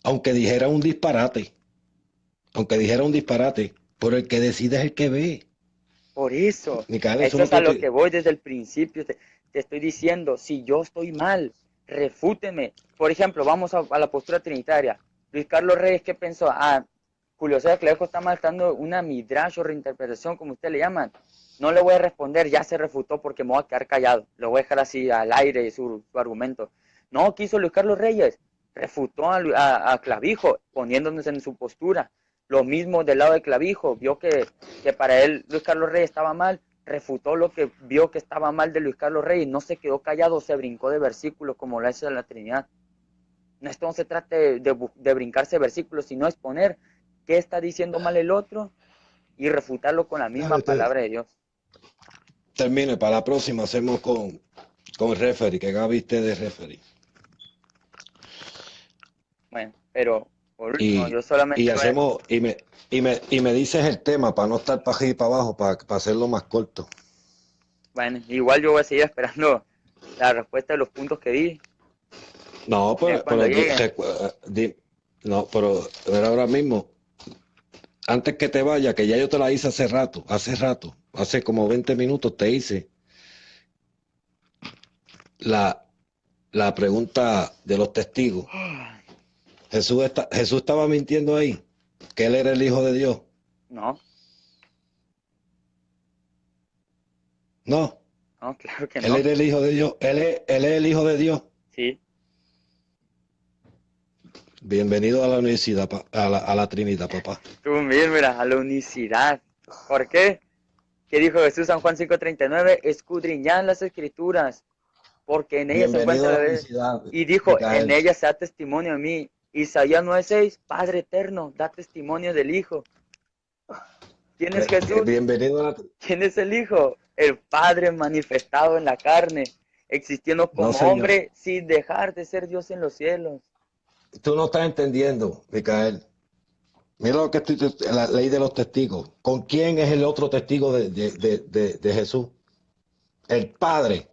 aunque dijera un disparate, pero el que decide es el que ve. por eso, Micael, eso eso no es a te, lo que voy desde el principio. Te estoy diciendo, si yo estoy mal, refúteme. Por ejemplo, vamos a la postura trinitaria. Luis Carlos Reyes, ¿qué pensó? Julio César Clavijo está marcando una midrash o reinterpretación, como usted le llaman. No le voy a responder, ya se refutó porque me voy a quedar callado. Lo voy a dejar así al aire su argumento. No, quiso Luis Carlos Reyes, refutó a Clavijo, poniéndonos en su postura. Lo mismo del lado de Clavijo, vio que para él Luis Carlos Reyes estaba mal, refutó lo que vio que estaba mal de Luis Carlos Reyes, no se quedó callado, se brincó de versículos como lo hace la Trinidad. Esto no se trata de brincarse versículos, sino exponer qué está diciendo mal el otro y refutarlo con la misma Dale, palabra de Dios. termine, para la próxima hacemos con el referee, que Gaby esté de referee. Bueno, pero por último, Y, yo solamente voy a... hacemos, y me dices el tema para no estar para arriba y para abajo, para hacerlo más corto. Bueno, igual yo voy a seguir esperando la respuesta de los puntos que di. No, Cuando lleguen. no, pero ahora mismo, antes que te vaya, que ya yo te la hice hace como 20 minutos te hice la, la pregunta de los testigos. Jesús estaba mintiendo ahí, que él era el Hijo de Dios. No, No, no, claro que él no. era el Hijo de Dios. Él es el Hijo de Dios. Sí, Bienvenido a la universidad, a la Trinidad, papá. tú mira, a la unicidad. ¿Por qué? ¿Qué dijo Jesús en Juan 5:39? Escudriñad las escrituras, porque en ellas se Bienvenido encuentra a la la verdad. universidad, Y dijo, en Micael. ellas se da testimonio de mí. Isaías 9:6, Padre eterno, da testimonio del Hijo. ¿Quién es Jesús? Bienvenido a la... ¿Quién es el Hijo? El Padre manifestado en la carne, existiendo No, como señor. hombre sin dejar de ser Dios en los cielos. Tú no estás entendiendo, Micael. Mira lo que la ley de los testigos. ¿Con quién es el otro testigo de Jesús? El Padre.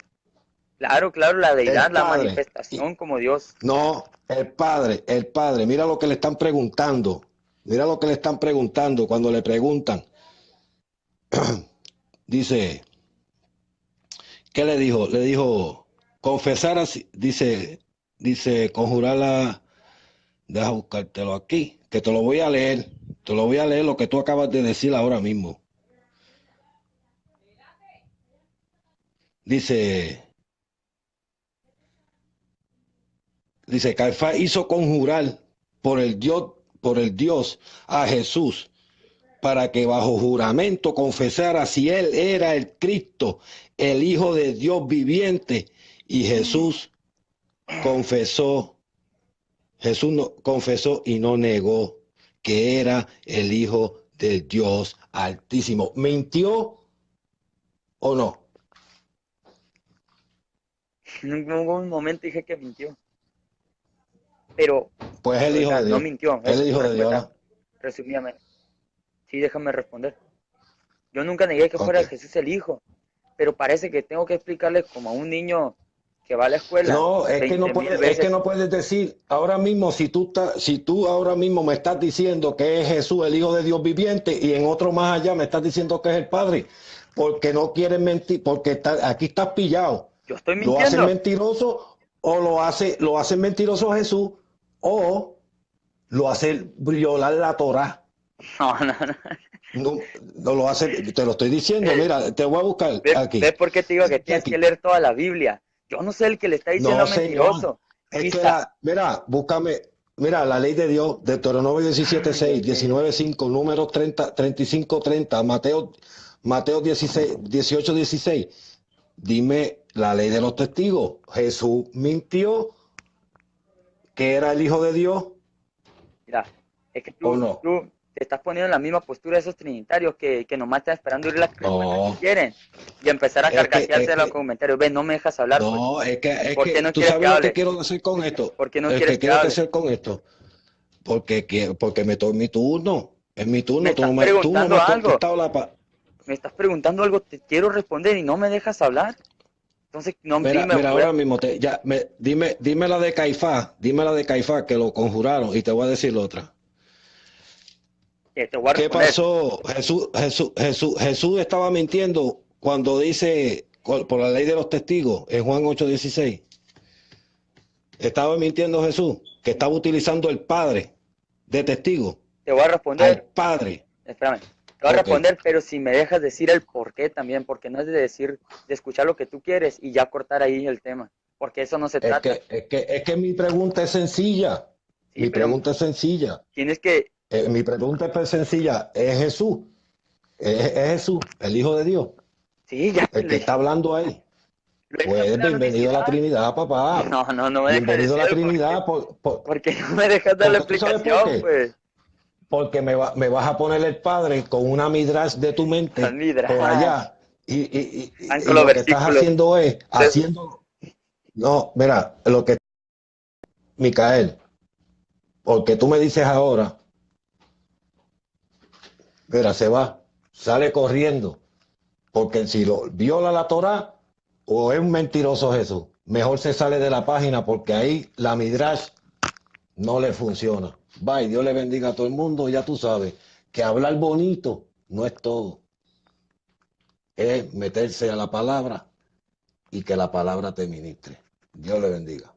Claro, claro, la deidad, El la Padre. manifestación como Dios. No, el Padre, el Padre. Mira lo que le están preguntando. Mira lo que le están preguntando cuando le preguntan. Dice, ¿qué le dijo? Le dijo, confesar así, conjurar la, deja buscártelo aquí, que te lo voy a leer. Te lo voy a leer lo que tú acabas de decir ahora mismo. Dice, Caifás hizo conjurar por el Dios a Jesús para que bajo juramento confesara si él era el Cristo, el Hijo de Dios viviente. Y Jesús no, confesó y no negó que era el Hijo del Dios Altísimo. ¿Mintió o no? En ningún momento dije que mintió. pero, Pues es el o Hijo sea, de no Dios. mintió, Es esa el es tu Hijo de Dios, respuesta, ¿verdad? resumidamente. Sí, déjame responder. Yo nunca negué que Ok. fuera Jesús el Hijo, pero parece que tengo que explicarle como a un niño que va a la escuela No, 20.000 es que veces. no puedes decir ahora mismo si tú ahora mismo me estás diciendo que es Jesús el Hijo de Dios viviente y en otro más allá me estás diciendo que es el Padre, porque no quieres mentir, porque aquí estás pillado. Yo estoy Lo hacen mintiendo. mentiroso o lo hacen mentiroso a Jesús o lo hacen violar la Torá. No, no, no. No, no lo hace, te lo estoy diciendo, mira, te voy a buscar ¿Ves aquí. por qué te digo que tienes que Aquí. leer toda la Biblia? Yo no soy el que le está diciendo No, señor. mentiroso. Es que Quizá. mira, búscame, mira, la ley de Dios, Deuteronomio Ay, 17:6, ay, ay. 19:5, números 30, 35:30, Mateo 16, 18:16. Dime la ley de los testigos. Jesús mintió que era el Hijo de Dios Mira, es que o no. tú te estás poniendo en la misma postura de esos trinitarios que nomás están esperando oír la respuesta que No, quieren y empezar a es carcajearse de los que, comentarios. Ven, no me dejas hablar, pues. no, es ¿Por qué que no tú quieres que sabes lo que hable? quiero hacer con esto. ¿Por qué no El quieres que que quiero hable? hacer con esto. Porque me toca mi turno. Es mi Me turno. estás Tú no me preguntando has algo. contestado la pa. Me estás preguntando algo, te quiero responder y no me dejas hablar. Entonces, no, Mira, dime, mira, voy a- ahora mismo dime dime la de Caifás que lo conjuraron y te voy a decir otra. te voy a ¿Qué responder. pasó? Jesús estaba mintiendo cuando dice por la ley de los testigos en Juan 8:16. Estaba mintiendo Jesús, que estaba utilizando el Padre de testigo, Te voy a al responder. Padre. Espérame. Te voy a Ok. responder, pero si me dejas decir el por qué también, porque no es de decir, de escuchar lo que tú quieres y ya cortar ahí el tema, porque eso no se trata. Es que mi pregunta es sencilla. Sí, Mi pero pregunta es sencilla. tienes que, Mi pregunta es sencilla. ¿Es Jesús? Es Jesús, el Hijo de Dios, sí, ya te el lo que está dije. hablando ahí. Lo dije Pues pura bienvenido a la anonicidad. Trinidad, papá. No, no, no me dejas Bienvenido a decir la el por qué. Trinidad. Porque no me dejas dar la Porque tú sabes por explicación, qué. pues. Porque me vas a poner el Padre con una midrash de tu mente por Midrash. allá. Están Y con los lo que estás versículos. haciendo es Entonces, haciendo. No, mira, lo que. Micael, porque tú me dices ahora, mira, se va, sale corriendo. Porque si lo viola la Torá o es un mentiroso Jesús, mejor se sale de la página porque ahí la Midrash no le funciona. Bye, Dios le bendiga a todo el mundo. Ya tú sabes que hablar bonito no es todo. Es meterse a la palabra y que la palabra te ministre. Dios le bendiga.